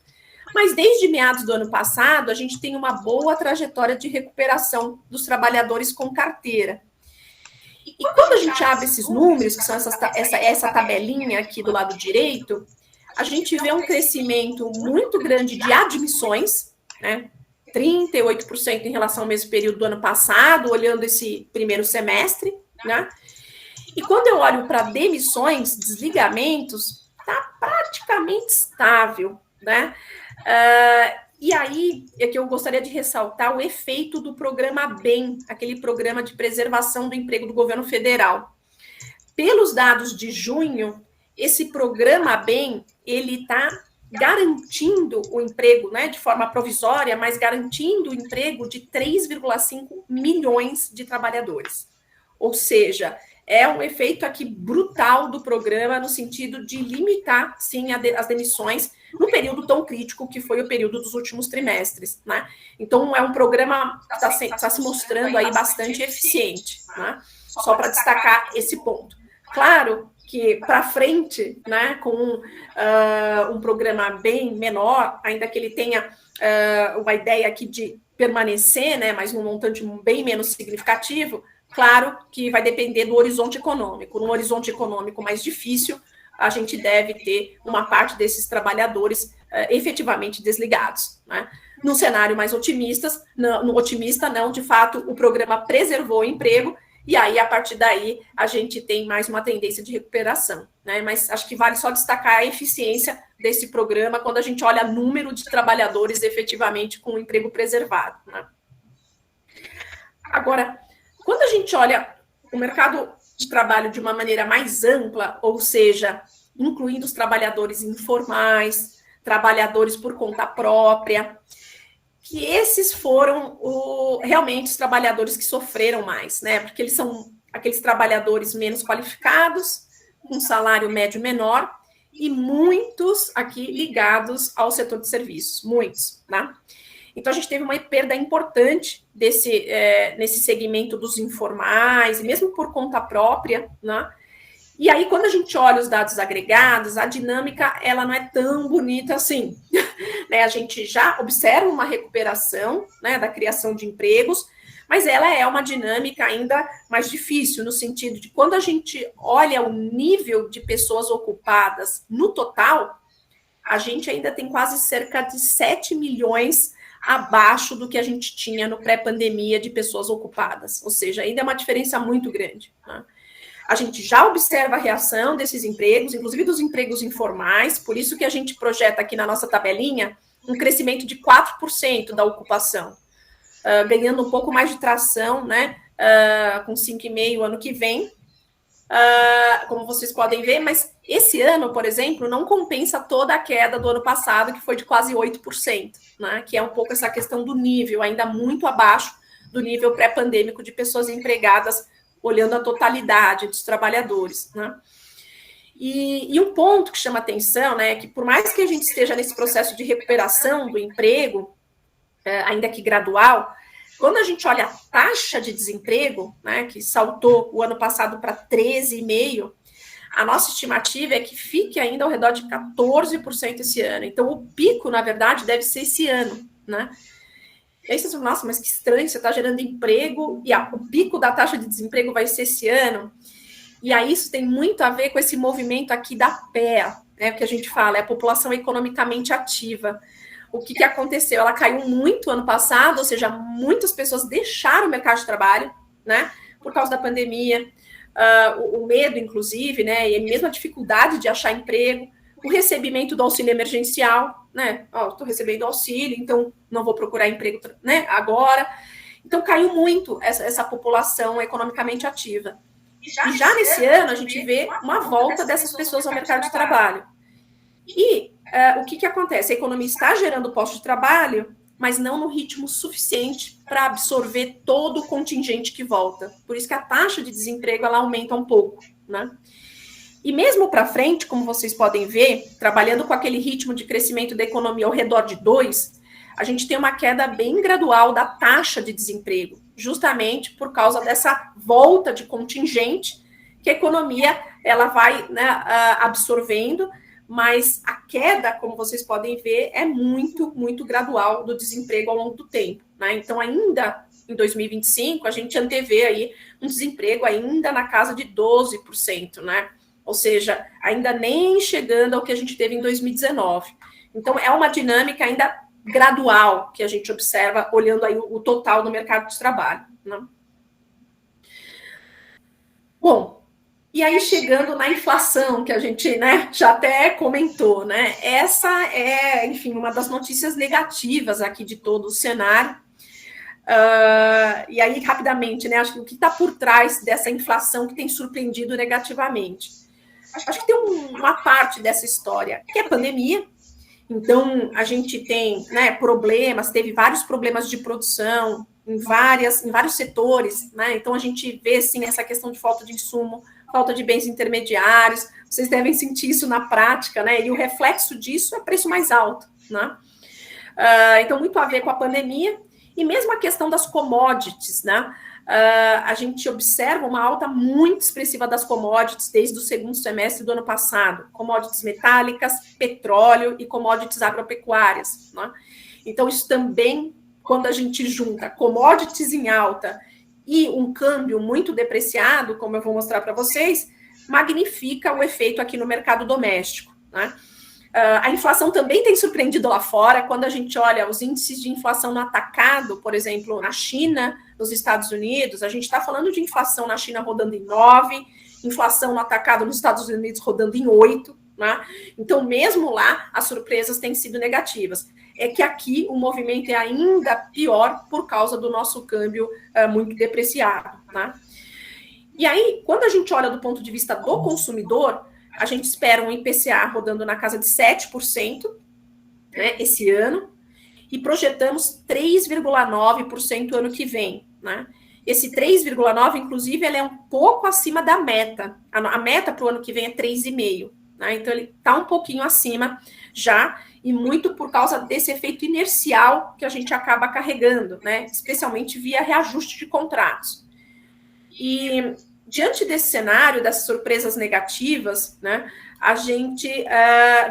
Mas desde meados do ano passado, a gente tem uma boa trajetória de recuperação dos trabalhadores com carteira. E quando a gente abre esses números, que são essa tabelinha aqui do lado direito, a gente vê um crescimento muito grande de admissões, né? 38% em relação ao mesmo período do ano passado, olhando esse primeiro semestre, né? E quando eu olho para demissões, desligamentos, está praticamente estável, né? E aí é que eu gostaria de ressaltar o efeito do programa BEM, aquele programa de preservação do emprego do governo federal. Pelos dados de junho, esse programa BEM, ele está garantindo o emprego, né, de forma provisória, mas garantindo o emprego de 3,5 milhões de trabalhadores. Ou seja, é um efeito aqui brutal do programa no sentido de limitar, sim, as demissões no período tão crítico que foi o período dos últimos trimestres, né? Então, é um programa que está se mostrando aí bastante eficiente, né? Só para destacar esse ponto. Claro que para frente, né, com um programa bem menor, ainda que ele tenha uma ideia aqui de permanecer, né, mas num montante bem menos significativo, claro que vai depender do horizonte econômico. Num horizonte econômico mais difícil, a gente deve ter uma parte desses trabalhadores efetivamente desligados, né? No cenário mais otimista, não, de fato, o programa preservou o emprego, e aí, a partir daí, a gente tem mais uma tendência de recuperação, né? Mas acho que vale só destacar a eficiência desse programa quando a gente olha o número de trabalhadores efetivamente com o emprego preservado, né? Agora, quando a gente olha o mercado de trabalho de uma maneira mais ampla, ou seja, incluindo os trabalhadores informais, trabalhadores por conta própria, que esses foram realmente os trabalhadores que sofreram mais, né? Porque eles são aqueles trabalhadores menos qualificados, com salário médio menor, e muitos aqui ligados ao setor de serviços, muitos, né? Então, a gente teve uma perda importante nesse segmento dos informais, e mesmo por conta própria, né? E aí, quando a gente olha os dados agregados, a dinâmica, ela não é tão bonita assim, né? A gente já observa uma recuperação, né, da criação de empregos, mas ela é uma dinâmica ainda mais difícil, no sentido de quando a gente olha o nível de pessoas ocupadas no total, a gente ainda tem quase cerca de 7 milhões abaixo do que a gente tinha no pré-pandemia de pessoas ocupadas, ou seja, ainda é uma diferença muito grande, né? A gente já observa a reação desses empregos, inclusive dos empregos informais, por isso que a gente projeta aqui na nossa tabelinha um crescimento de 4% da ocupação, ganhando um pouco mais de tração, né, com 5,5% ano que vem, como vocês podem ver, mas esse ano, por exemplo, não compensa toda a queda do ano passado, que foi de quase 8%, né, que é um pouco essa questão do nível, ainda muito abaixo do nível pré-pandêmico de pessoas empregadas, olhando a totalidade dos trabalhadores, né? E um ponto que chama atenção, né, é que por mais que a gente esteja nesse processo de recuperação do emprego, ainda que gradual, quando a gente olha a taxa de desemprego, né, que saltou o ano passado para 13,5%, a nossa estimativa é que fique ainda ao redor de 14% esse ano. Então, o pico, na verdade, deve ser esse ano, né? E aí vocês falam, nossa, mas que estranho, você está gerando emprego e o pico da taxa de desemprego vai ser esse ano. E aí isso tem muito a ver com esse movimento aqui da PEA, né, que a gente fala, é a população economicamente ativa. O que aconteceu? Ela caiu muito ano passado, ou seja, muitas pessoas deixaram o mercado de trabalho, né, por causa da pandemia, o medo, inclusive, né, e mesmo a dificuldade de achar emprego, o recebimento do auxílio emergencial, né, estou recebendo auxílio, então não vou procurar emprego, né, agora. Então caiu muito essa população economicamente ativa. E já nesse ano, a gente vê uma volta dessas pessoas ao mercado de trabalho. E o que acontece? A economia está gerando postos de trabalho, mas não no ritmo suficiente para absorver todo o contingente que volta. Por isso que a taxa de desemprego ela aumenta um pouco, né? E mesmo para frente, como vocês podem ver, trabalhando com aquele ritmo de crescimento da economia ao redor de 2%, a gente tem uma queda bem gradual da taxa de desemprego, justamente por causa dessa volta de contingente que a economia ela vai, né, absorvendo, mas a queda, como vocês podem ver, é muito, muito gradual do desemprego ao longo do tempo, né? Então, ainda em 2025, a gente antevê aí um desemprego ainda na casa de 12%, né? Ou seja, ainda nem chegando ao que a gente teve em 2019. Então, é uma dinâmica ainda gradual que a gente observa olhando aí o total do mercado de trabalho, né? Bom, e aí chegando na inflação, que a gente, né, já até comentou, né? Essa é, enfim, uma das notícias negativas aqui de todo o cenário. E aí, rapidamente, né? Acho que o que está por trás dessa inflação que tem surpreendido negativamente? Acho que tem uma parte dessa história que é a pandemia. Então, a gente tem, né, problemas, teve vários problemas de produção em vários setores, né? Então, a gente vê, sim, essa questão de falta de insumo, falta de bens intermediários. Vocês devem sentir isso na prática, né? E o reflexo disso é preço mais alto, né? Então, muito a ver com a pandemia. E mesmo a questão das commodities, né? A gente observa uma alta muito expressiva das commodities desde o segundo semestre do ano passado. Commodities metálicas, petróleo e commodities agropecuárias, né? Então, isso também, quando a gente junta commodities em alta e um câmbio muito depreciado, como eu vou mostrar para vocês, magnifica o efeito aqui no mercado doméstico, né? A inflação também tem surpreendido lá fora. Quando a gente olha os índices de inflação no atacado, por exemplo, na China, nos Estados Unidos, a gente está falando de inflação na China rodando em 9%, inflação no atacado nos Estados Unidos rodando em 8%, né? Então, mesmo lá, as surpresas têm sido negativas. É que aqui o movimento é ainda pior por causa do nosso câmbio muito depreciado, né? E aí, quando a gente olha do ponto de vista do consumidor, a gente espera um IPCA rodando na casa de 7%, né, esse ano, e projetamos 3,9% ano que vem, né? Esse 3,9%, inclusive, ele é um pouco acima da meta. A meta para o ano que vem é 3,5%, né? Então, ele está um pouquinho acima já, e muito por causa desse efeito inercial que a gente acaba carregando, né? Especialmente via reajuste de contratos. E diante desse cenário, dessas surpresas negativas, né, a gente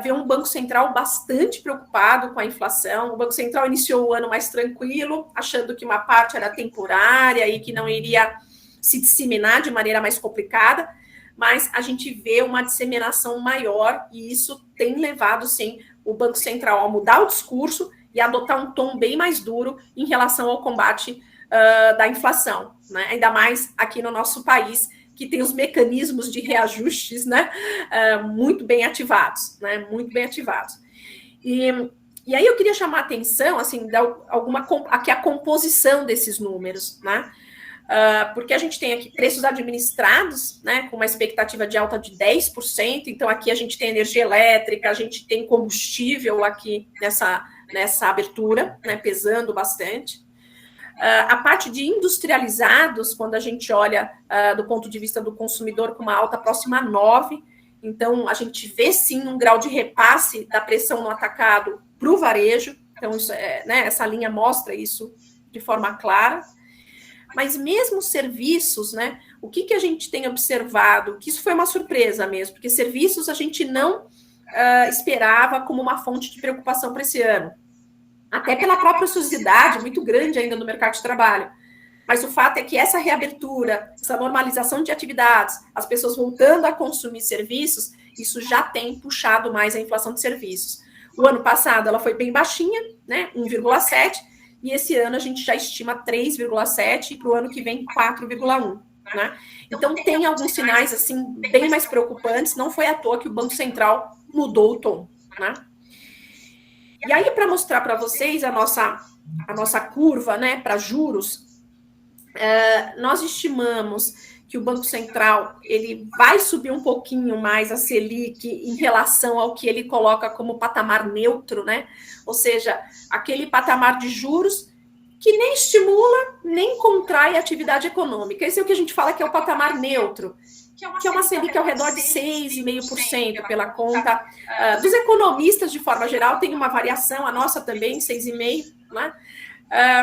vê um Banco Central bastante preocupado com a inflação. O Banco Central iniciou o ano mais tranquilo, achando que uma parte era temporária e que não iria se disseminar de maneira mais complicada, mas a gente vê uma disseminação maior e isso tem levado, sim, o Banco Central a mudar o discurso e adotar um tom bem mais duro em relação ao combate da inflação, né? Ainda mais aqui no nosso país, que tem os mecanismos de reajustes, né, muito bem ativados, né, muito bem ativados. E aí eu queria chamar a atenção, assim, aqui a composição desses números, né, porque a gente tem aqui preços administrados, né, com uma expectativa de alta de 10%, então aqui a gente tem energia elétrica, a gente tem combustível aqui nessa abertura, né, pesando bastante. A parte de industrializados, quando a gente olha do ponto de vista do consumidor com uma alta próxima a 9%, Então, a gente vê, sim, um grau de repasse da pressão no atacado para o varejo. Então, isso essa linha mostra isso de forma clara. Mas mesmo serviços, né, o que a gente tem observado, que isso foi uma surpresa mesmo, porque serviços a gente não esperava como uma fonte de preocupação para esse ano. Até pela própria ociosidade muito grande ainda no mercado de trabalho. Mas o fato é que essa reabertura, essa normalização de atividades, as pessoas voltando a consumir serviços, isso já tem puxado mais a inflação de serviços. O ano passado ela foi bem baixinha, né, 1,7%, e esse ano a gente já estima 3,7%, e para o ano que vem 4,1%. Né? Então tem alguns sinais assim bem mais preocupantes, não foi à toa que o Banco Central mudou o tom. Né? E aí, para mostrar para vocês a nossa curva, né, para juros, nós estimamos que o Banco Central ele vai subir um pouquinho mais a Selic em relação ao que ele coloca como patamar neutro, né? Ou seja, aquele patamar de juros que nem estimula, nem contrai a atividade econômica. Esse é o que a gente fala que é o patamar neutro, que é uma Selic ao redor de 6,5% pela conta dos economistas de forma geral, tem uma variação, a nossa também, 6,5%, né?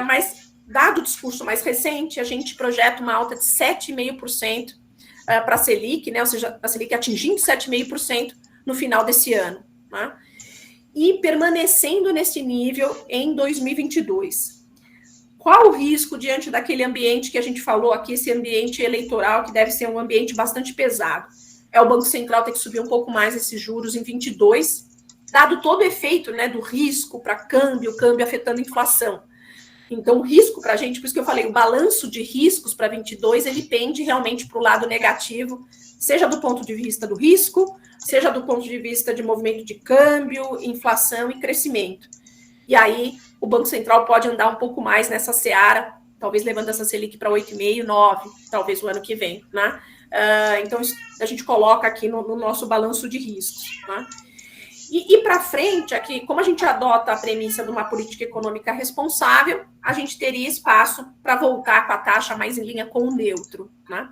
Mas dado o discurso mais recente, a gente projeta uma alta de 7,5% para a Selic, né? Ou seja, a Selic atingindo 7,5% no final desse ano. Né? E permanecendo nesse nível em 2022. Qual o risco diante daquele ambiente que a gente falou aqui, esse ambiente eleitoral, que deve ser um ambiente bastante pesado? É o Banco Central ter que subir um pouco mais esses juros em 22, dado todo o efeito, né, do risco para câmbio afetando a inflação. Então, o risco para a gente, por isso que eu falei, o balanço de riscos para 22, ele pende realmente para o lado negativo, seja do ponto de vista do risco, seja do ponto de vista de movimento de câmbio, inflação e crescimento. E aí, o Banco Central pode andar um pouco mais nessa seara, talvez levando essa Selic para 8,5%, 9%, talvez o ano que vem. Né? Então, a gente coloca aqui no nosso balanço de riscos. Né? E para frente, aqui, como a gente adota a premissa de uma política econômica responsável, a gente teria espaço para voltar com a taxa mais em linha com o neutro. Né?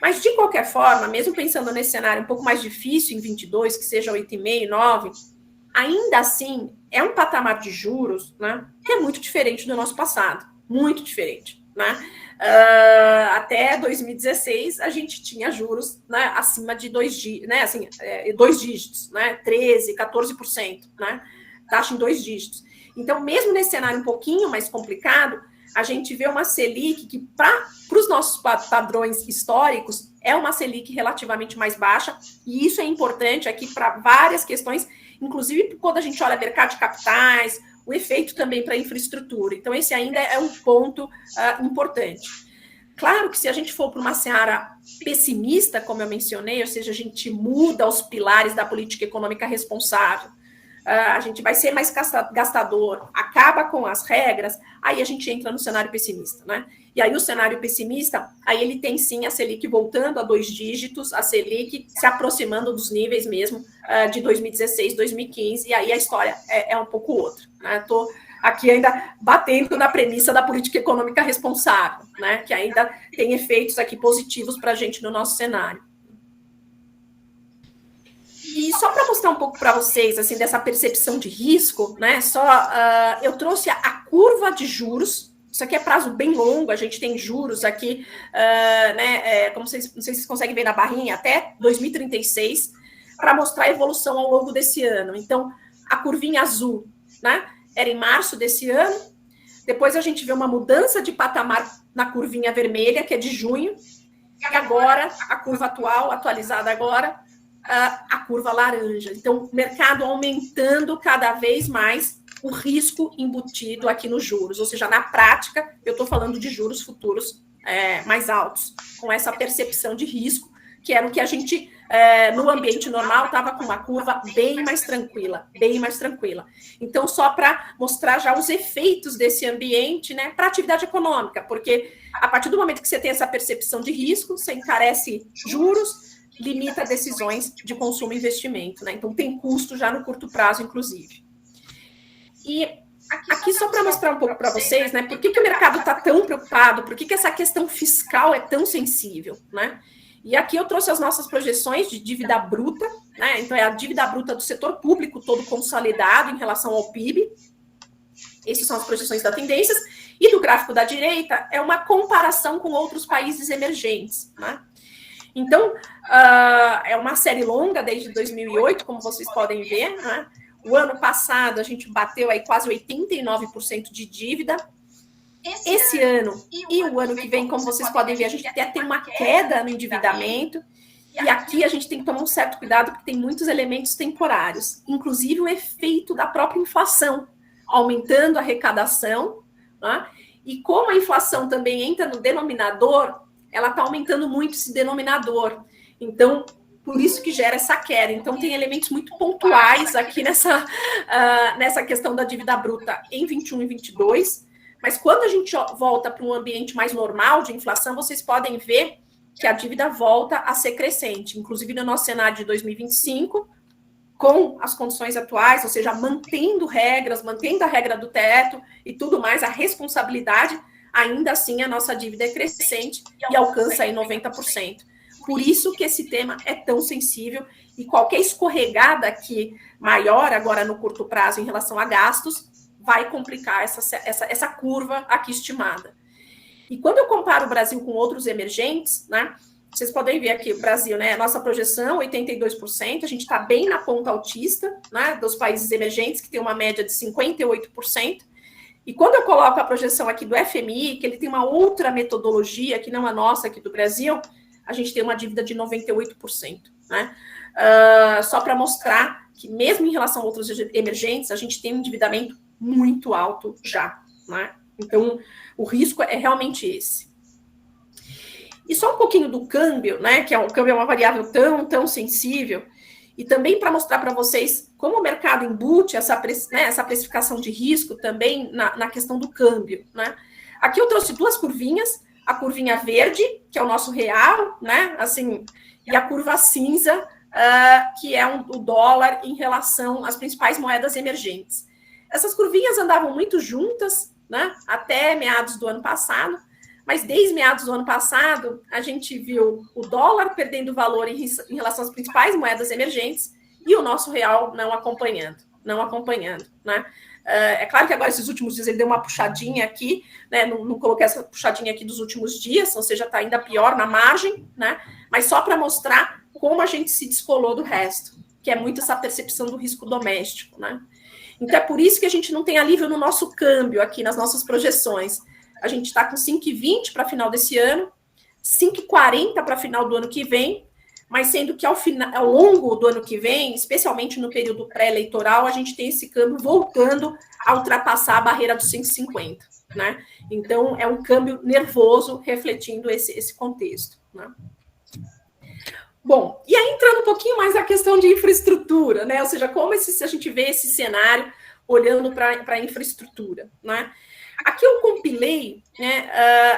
Mas, de qualquer forma, mesmo pensando nesse cenário um pouco mais difícil em 22, que seja 8,5%, 9%, ainda assim, é um patamar de juros, né, que é muito diferente do nosso passado. Muito diferente. Né? Até 2016, a gente tinha juros, né, acima de 2 dígitos, né, 13%, 14%, né, taxa em 2 dígitos. Então, mesmo nesse cenário um pouquinho mais complicado, a gente vê uma Selic que, para os nossos padrões históricos, é uma Selic relativamente mais baixa, e isso é importante aqui para várias questões, inclusive quando a gente olha mercado de capitais, o efeito também para a infraestrutura. Então, esse ainda é um ponto importante. Claro que se a gente for para uma seara pessimista, como eu mencionei, ou seja, a gente muda os pilares da política econômica responsável, a gente vai ser mais gastador, acaba com as regras, aí a gente entra no cenário pessimista, né? E aí o cenário pessimista, aí ele tem sim a Selic voltando a 2 dígitos, a Selic se aproximando dos níveis mesmo de 2016, 2015, e aí a história é um pouco outra, né? Estou aqui ainda batendo na premissa da política econômica responsável, né? Que ainda tem efeitos aqui positivos para a gente no nosso cenário. E só para mostrar um pouco para vocês, assim, dessa percepção de risco, né? Eu trouxe a curva de juros. Isso aqui é prazo bem longo, a gente tem juros aqui, né? Como vocês, não sei se vocês conseguem ver na barrinha, até 2036, para mostrar a evolução ao longo desse ano. Então, a curvinha azul, né? Era em março desse ano. Depois a gente vê uma mudança de patamar na curvinha vermelha, que é de junho. E agora, a curva atualizada agora, a curva laranja. Então, o mercado aumentando cada vez mais o risco embutido aqui nos juros. Ou seja, na prática, eu estou falando de juros futuros mais altos, com essa percepção de risco, que era o que a gente, no ambiente normal, estava com uma curva bem mais tranquila, bem mais tranquila. Então, só para mostrar já os efeitos desse ambiente, né, para a atividade econômica, porque a partir do momento que você tem essa percepção de risco, você encarece juros, limita decisões de consumo e investimento, né? Então, tem custo já no curto prazo, inclusive. E aqui só para mostrar um pouco para vocês, né? Por que o mercado está tão preocupado? Por que essa questão fiscal é tão sensível, né? E aqui eu trouxe as nossas projeções de dívida bruta, né? Então, é a dívida bruta do setor público todo consolidado em relação ao PIB. Essas são as projeções das tendências. E do gráfico da direita é uma comparação com outros países emergentes, né? Então, é uma série longa desde 2008, como vocês podem ver, né? O ano passado a gente bateu aí quase 89% de dívida. Esse ano e o ano que vem, como vocês podem ver, a gente até tem uma queda no endividamento. E aqui a gente tem que tomar um certo cuidado, porque tem muitos elementos temporários, inclusive o efeito da própria inflação, aumentando a arrecadação, né? E como a inflação também entra no denominador, ela está aumentando muito esse denominador. Então, por isso que gera essa queda. Então, tem elementos muito pontuais aqui nessa questão da dívida bruta em 21 e 22. Mas quando a gente volta para um ambiente mais normal de inflação, vocês podem ver que a dívida volta a ser crescente. Inclusive, no nosso cenário de 2025, com as condições atuais, ou seja, mantendo regras, mantendo a regra do teto e tudo mais, a responsabilidade, ainda assim a nossa dívida é crescente e alcança aí 90%. Por isso que esse tema é tão sensível e qualquer escorregada aqui maior agora no curto prazo em relação a gastos vai complicar essa curva aqui estimada. E quando eu comparo o Brasil com outros emergentes, né, vocês podem ver aqui o Brasil, né, nossa projeção 82%, a gente está bem na ponta altista, né, dos países emergentes, que tem uma média de 58%. E quando eu coloco a projeção aqui do FMI, que ele tem uma outra metodologia, que não a nossa aqui do Brasil, a gente tem uma dívida de 98%. Né? Só para mostrar que, mesmo em relação a outros emergentes, a gente tem um endividamento muito alto já. Né? Então, o risco é realmente esse. E só um pouquinho do câmbio, né? Que o câmbio é uma variável tão sensível. E também para mostrar para vocês como o mercado embute essa precificação de risco também na questão do câmbio. Né? Aqui eu trouxe duas curvinhas, a curvinha verde, que é o nosso real, né? Assim, e a curva cinza, que é o dólar em relação às principais moedas emergentes. Essas curvinhas andavam muito juntas, né? Até meados do ano passado, mas desde meados do ano passado, a gente viu o dólar perdendo valor em relação às principais moedas emergentes e o nosso real não acompanhando, né? É claro que agora, esses últimos dias, ele deu uma puxadinha aqui, né? Não coloquei essa puxadinha aqui dos últimos dias, ou seja, está ainda pior na margem, né? Mas só para mostrar como a gente se descolou do resto, que é muito essa percepção do risco doméstico, né? Então, é por isso que a gente não tem alívio no nosso câmbio aqui, nas nossas projeções. A gente está com 5,20 para final desse ano, 5,40 para final do ano que vem, mas sendo que ao longo do ano que vem, especialmente no período pré-eleitoral, a gente tem esse câmbio voltando a ultrapassar a barreira dos 5,50, né? Então, é um câmbio nervoso refletindo esse contexto, né? Bom, e aí entrando um pouquinho mais na questão de infraestrutura, né? Ou seja, como a gente vê esse cenário olhando para a infraestrutura, né? Aqui eu compilei, né,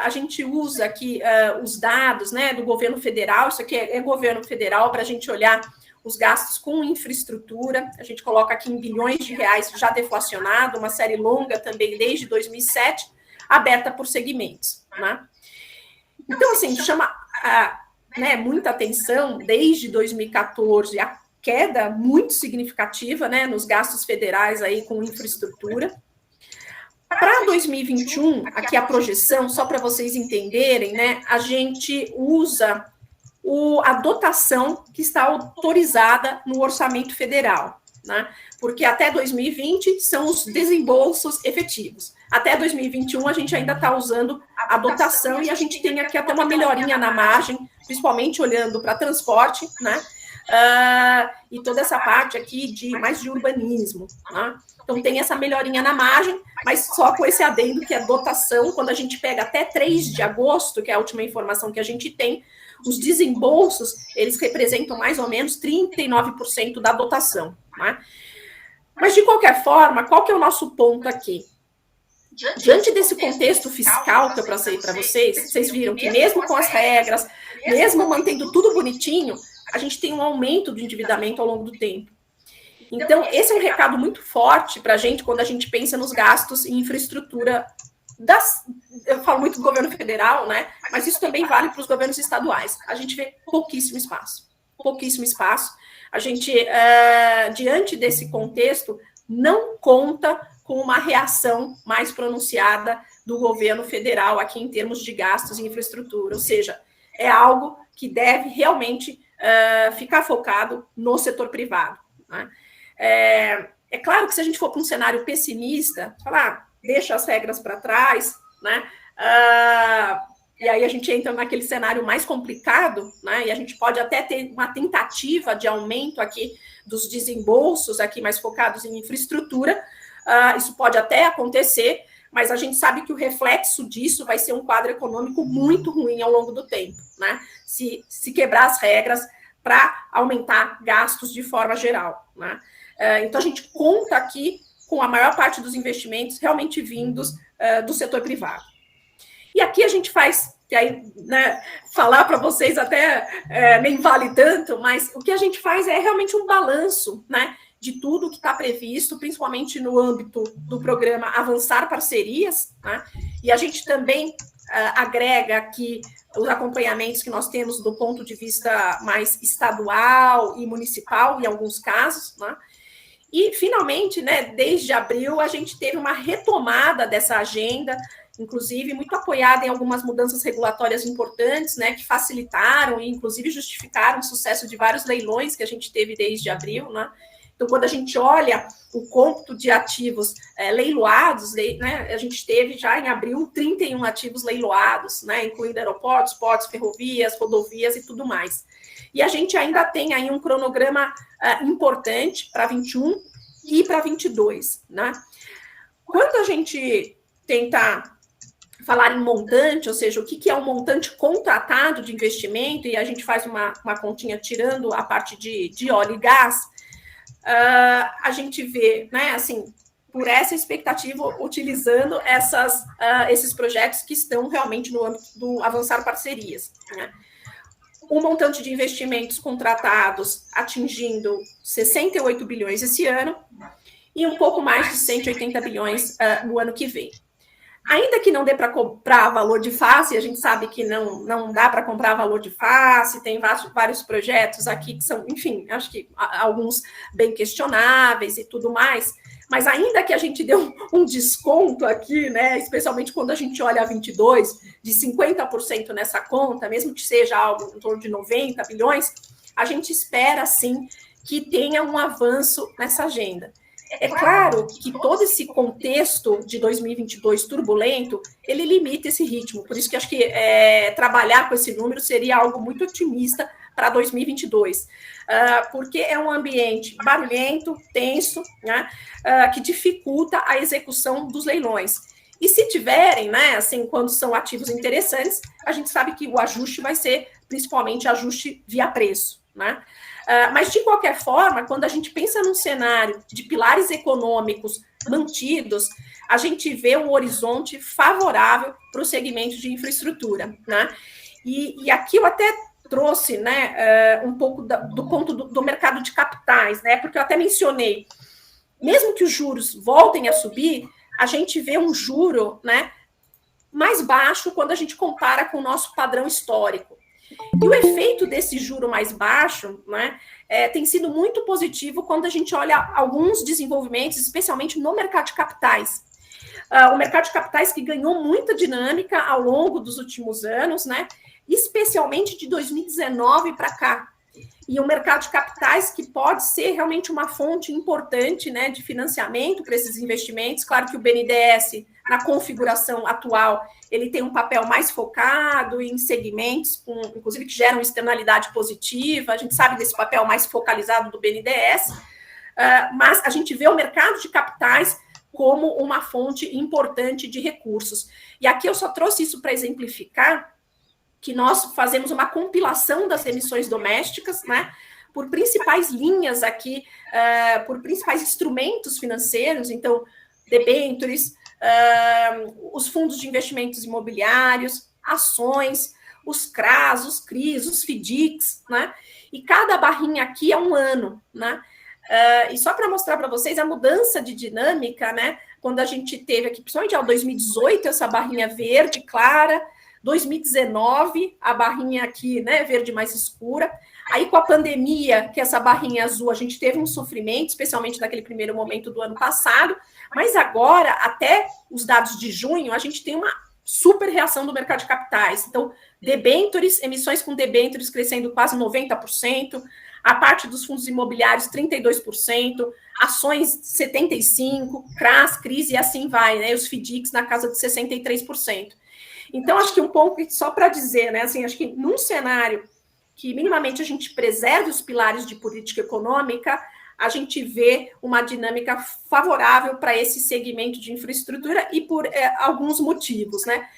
a gente usa aqui os dados, né, do governo federal, isso aqui é governo federal, para a gente olhar os gastos com infraestrutura, a gente coloca aqui em bilhões de reais já deflacionado, uma série longa também desde 2007, aberta por segmentos, né? Então, assim, chama muita atenção, desde 2014, a queda muito significativa, né, nos gastos federais aí com infraestrutura. Para 2021, aqui a projeção, só para vocês entenderem, né, a gente usa a dotação que está autorizada no orçamento federal, né? Porque até 2020 são os desembolsos efetivos. Até 2021 a gente ainda está usando a dotação e a gente tem aqui até uma melhorinha na margem, principalmente olhando para transporte, né? E toda essa parte aqui mais de urbanismo, né? Então, tem essa melhorinha na margem, mas só com esse adendo que é dotação, quando a gente pega até 3 de agosto, que é a última informação que a gente tem, os desembolsos, eles representam mais ou menos 39% da dotação, né? Mas, de qualquer forma, qual que é o nosso ponto aqui? Diante desse contexto fiscal que eu passei para vocês, vocês viram que mesmo com as regras, mesmo mantendo tudo bonitinho, a gente tem um aumento do endividamento ao longo do tempo. Então, esse é um recado muito forte para a gente quando a gente pensa nos gastos em infraestrutura eu falo muito do governo federal, né? Mas isso também vale para os governos estaduais. A gente vê pouquíssimo espaço. A gente, diante desse contexto, não conta com uma reação mais pronunciada do governo federal aqui em termos de gastos em infraestrutura. Ou seja, é algo que deve realmente ficar focado no setor privado, né? É claro que se a gente for para um cenário pessimista, falar, deixa as regras para trás, né? E aí a gente entra naquele cenário mais complicado, né? E a gente pode até ter uma tentativa de aumento aqui dos desembolsos aqui mais focados em infraestrutura. Isso pode até acontecer, mas a gente sabe que o reflexo disso vai ser um quadro econômico muito ruim ao longo do tempo, né? Se quebrar as regras para aumentar gastos de forma geral, né? Então a gente conta aqui com a maior parte dos investimentos realmente vindos do setor privado. E aqui a gente faz, que aí, né, falar para vocês até nem vale tanto, mas o que a gente faz é realmente um balanço, né, de tudo que está previsto, principalmente no âmbito do programa Avançar Parcerias, né, e a gente também agrega aqui os acompanhamentos que nós temos do ponto de vista mais estadual e municipal, em alguns casos, né. E, finalmente, né, desde abril, a gente teve uma retomada dessa agenda, inclusive muito apoiada em algumas mudanças regulatórias importantes, né, que facilitaram e, inclusive, justificaram o sucesso de vários leilões que a gente teve desde abril, né. Então, quando a gente olha o cômputo de ativos leiloados, né, a gente teve já em abril 31 ativos leiloados, né, incluindo aeroportos, portos, ferrovias, rodovias e tudo mais. E a gente ainda tem aí um cronograma importante para 21 e para 22, né? Quando a gente tenta falar em montante, ou seja, o que é um montante contratado de investimento, e a gente faz uma continha tirando a parte de óleo e gás, a gente vê, né, assim, por essa expectativa, utilizando esses projetos que estão realmente no âmbito do Avançar Parcerias, né? Um montante de investimentos contratados atingindo 68 bilhões esse ano e um pouco mais de 180 bilhões no ano que vem. Ainda que não dê para comprar valor de face, a gente sabe que não dá para comprar valor de face, tem vários projetos aqui que são, enfim, acho que alguns bem questionáveis e tudo mais, mas ainda que a gente dê um desconto aqui, né, especialmente quando a gente olha a 22, de 50% nessa conta, mesmo que seja algo em torno de 90 bilhões, a gente espera, sim, que tenha um avanço nessa agenda. É claro que todo esse contexto de 2022 turbulento, ele limita esse ritmo, por isso que acho que trabalhar com esse número seria algo muito otimista para 2022, porque é um ambiente barulhento, tenso, né, que dificulta a execução dos leilões. E se tiverem, né, assim, quando são ativos interessantes, a gente sabe que o ajuste vai ser principalmente ajuste via preço, né? Mas, de qualquer forma, quando a gente pensa num cenário de pilares econômicos mantidos, a gente vê um horizonte favorável para o segmento de infraestrutura, né? E aqui eu até trouxe, né, um pouco do ponto do mercado de capitais, né? Porque eu até mencionei, mesmo que os juros voltem a subir, a gente vê um juro, né, mais baixo quando a gente compara com o nosso padrão histórico. E o efeito desse juro mais baixo, né, tem sido muito positivo quando a gente olha alguns desenvolvimentos, especialmente no mercado de capitais. O mercado de capitais que ganhou muita dinâmica ao longo dos últimos anos, né, especialmente de 2019 para cá. E um mercado de capitais que pode ser realmente uma fonte importante, né, de financiamento para esses investimentos. Claro que o BNDES, na configuração atual, ele tem um papel mais focado em segmentos, inclusive que geram externalidade positiva. A gente sabe desse papel mais focalizado do BNDES, mas a gente vê o mercado de capitais como uma fonte importante de recursos. E aqui eu só trouxe isso para exemplificar que nós fazemos uma compilação das emissões domésticas, né, por principais linhas aqui, por principais instrumentos financeiros, então, debêntures, os fundos de investimentos imobiliários, ações, os CRAs, os CRIs, os FDICs, né, e cada barrinha aqui é um ano, né. E só para mostrar para vocês a mudança de dinâmica, né, quando a gente teve aqui, principalmente em 2018, essa barrinha verde clara, 2019, a barrinha aqui, né, verde mais escura. Aí, com a pandemia, que essa barrinha azul, a gente teve um sofrimento, especialmente naquele primeiro momento do ano passado, mas agora, até os dados de junho, a gente tem uma super reação do mercado de capitais. Então, debêntures, emissões com debêntures crescendo quase 90%, a parte dos fundos imobiliários 32%, ações 75%, CRAS, CRIs e assim vai, né? Os FDICs na casa de 63%. Então, acho que um pouco, só para dizer, né? Assim, acho que num cenário que minimamente a gente preserve os pilares de política econômica, a gente vê uma dinâmica favorável para esse segmento de infraestrutura e por alguns motivos, né?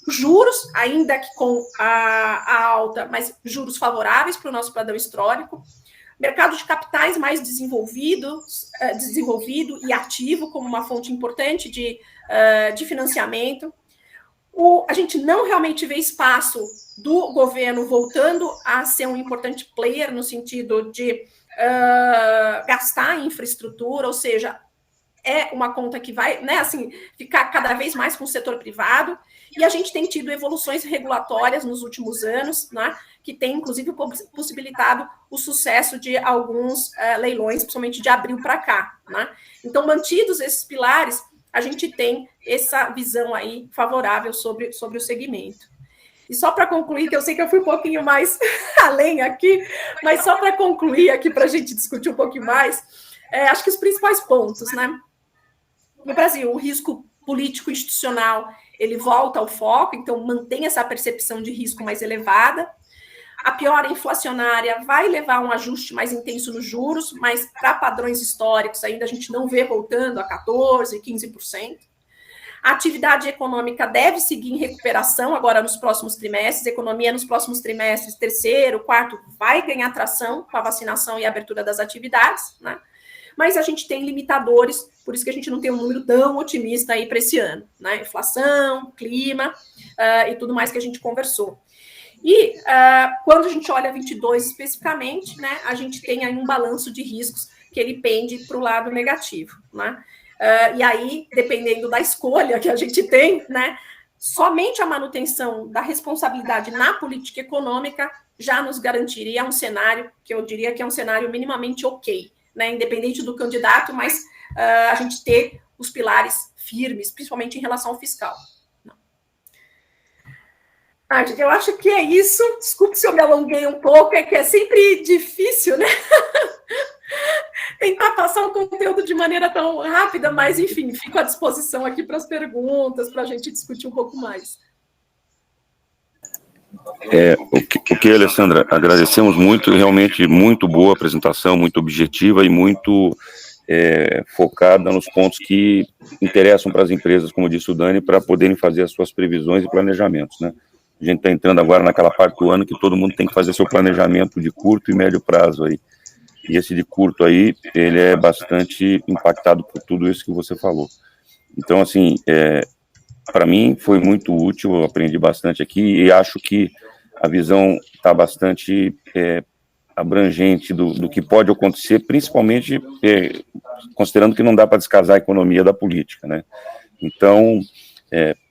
Juros, ainda que com a alta, mas juros favoráveis para o nosso padrão histórico. Mercado de capitais mais desenvolvido e ativo como uma fonte importante de financiamento. A gente não realmente vê espaço do governo voltando a ser um importante player no sentido de gastar em infraestrutura, ou seja, é uma conta que vai, né, assim, ficar cada vez mais com o setor privado, e a gente tem tido evoluções regulatórias nos últimos anos, né, que tem, inclusive, possibilitado o sucesso de alguns leilões, principalmente de abril para cá, né? Então, mantidos esses pilares, a gente tem essa visão aí favorável sobre o segmento. E só para concluir, que eu sei que eu fui um pouquinho mais além aqui, mas só para concluir aqui, para a gente discutir um pouquinho mais, acho que os principais pontos, né? No Brasil, o risco político institucional, ele volta ao foco, então mantém essa percepção de risco mais elevada. A piora inflacionária vai levar a um ajuste mais intenso nos juros, mas para padrões históricos ainda a gente não vê voltando a 14%, 15%. A atividade econômica deve seguir em recuperação agora nos próximos trimestres. A economia nos próximos trimestres, terceiro, quarto, vai ganhar tração com a vacinação e a abertura das atividades, né? Mas a gente tem limitadores, por isso que a gente não tem um número tão otimista aí para esse ano, né? Inflação, clima e tudo mais que a gente conversou. E quando a gente olha 22 especificamente, né, a gente tem aí um balanço de riscos que ele pende para o lado negativo, né? E aí, dependendo da escolha que a gente tem, né, somente a manutenção da responsabilidade na política econômica já nos garantiria um cenário que eu diria que é um cenário minimamente ok, né, independente do candidato, mas a gente ter os pilares firmes, principalmente em relação ao fiscal. Gente, eu acho que é isso. Desculpe se eu me alonguei um pouco, é que é sempre difícil, né? Tentar passar um conteúdo de maneira tão rápida, mas, enfim, fico à disposição aqui para as perguntas, para a gente discutir um pouco mais. Ok, Alessandra, agradecemos muito, realmente muito boa apresentação, muito objetiva e muito focada nos pontos que interessam para as empresas, como disse o Dani, para poderem fazer as suas previsões e planejamentos, né? A gente está entrando agora naquela parte do ano que todo mundo tem que fazer seu planejamento de curto e médio prazo aí. E esse de curto aí, ele é bastante impactado por tudo isso que você falou. Então, assim, para mim foi muito útil, eu aprendi bastante aqui e acho que a visão está bastante abrangente do que pode acontecer, principalmente considerando que não dá para descasar a economia da política, né? Então,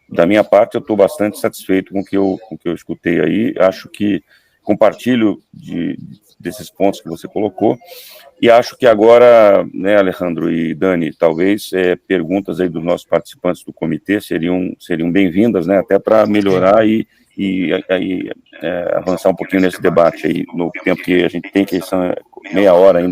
da minha parte, eu estou bastante satisfeito com o que eu escutei aí, acho que compartilho desses pontos que você colocou, e acho que agora, né, Alejandro e Dani, talvez perguntas aí dos nossos participantes do comitê seriam bem-vindas, né, até para melhorar e avançar um pouquinho nesse debate aí, no tempo que a gente tem, que são meia hora ainda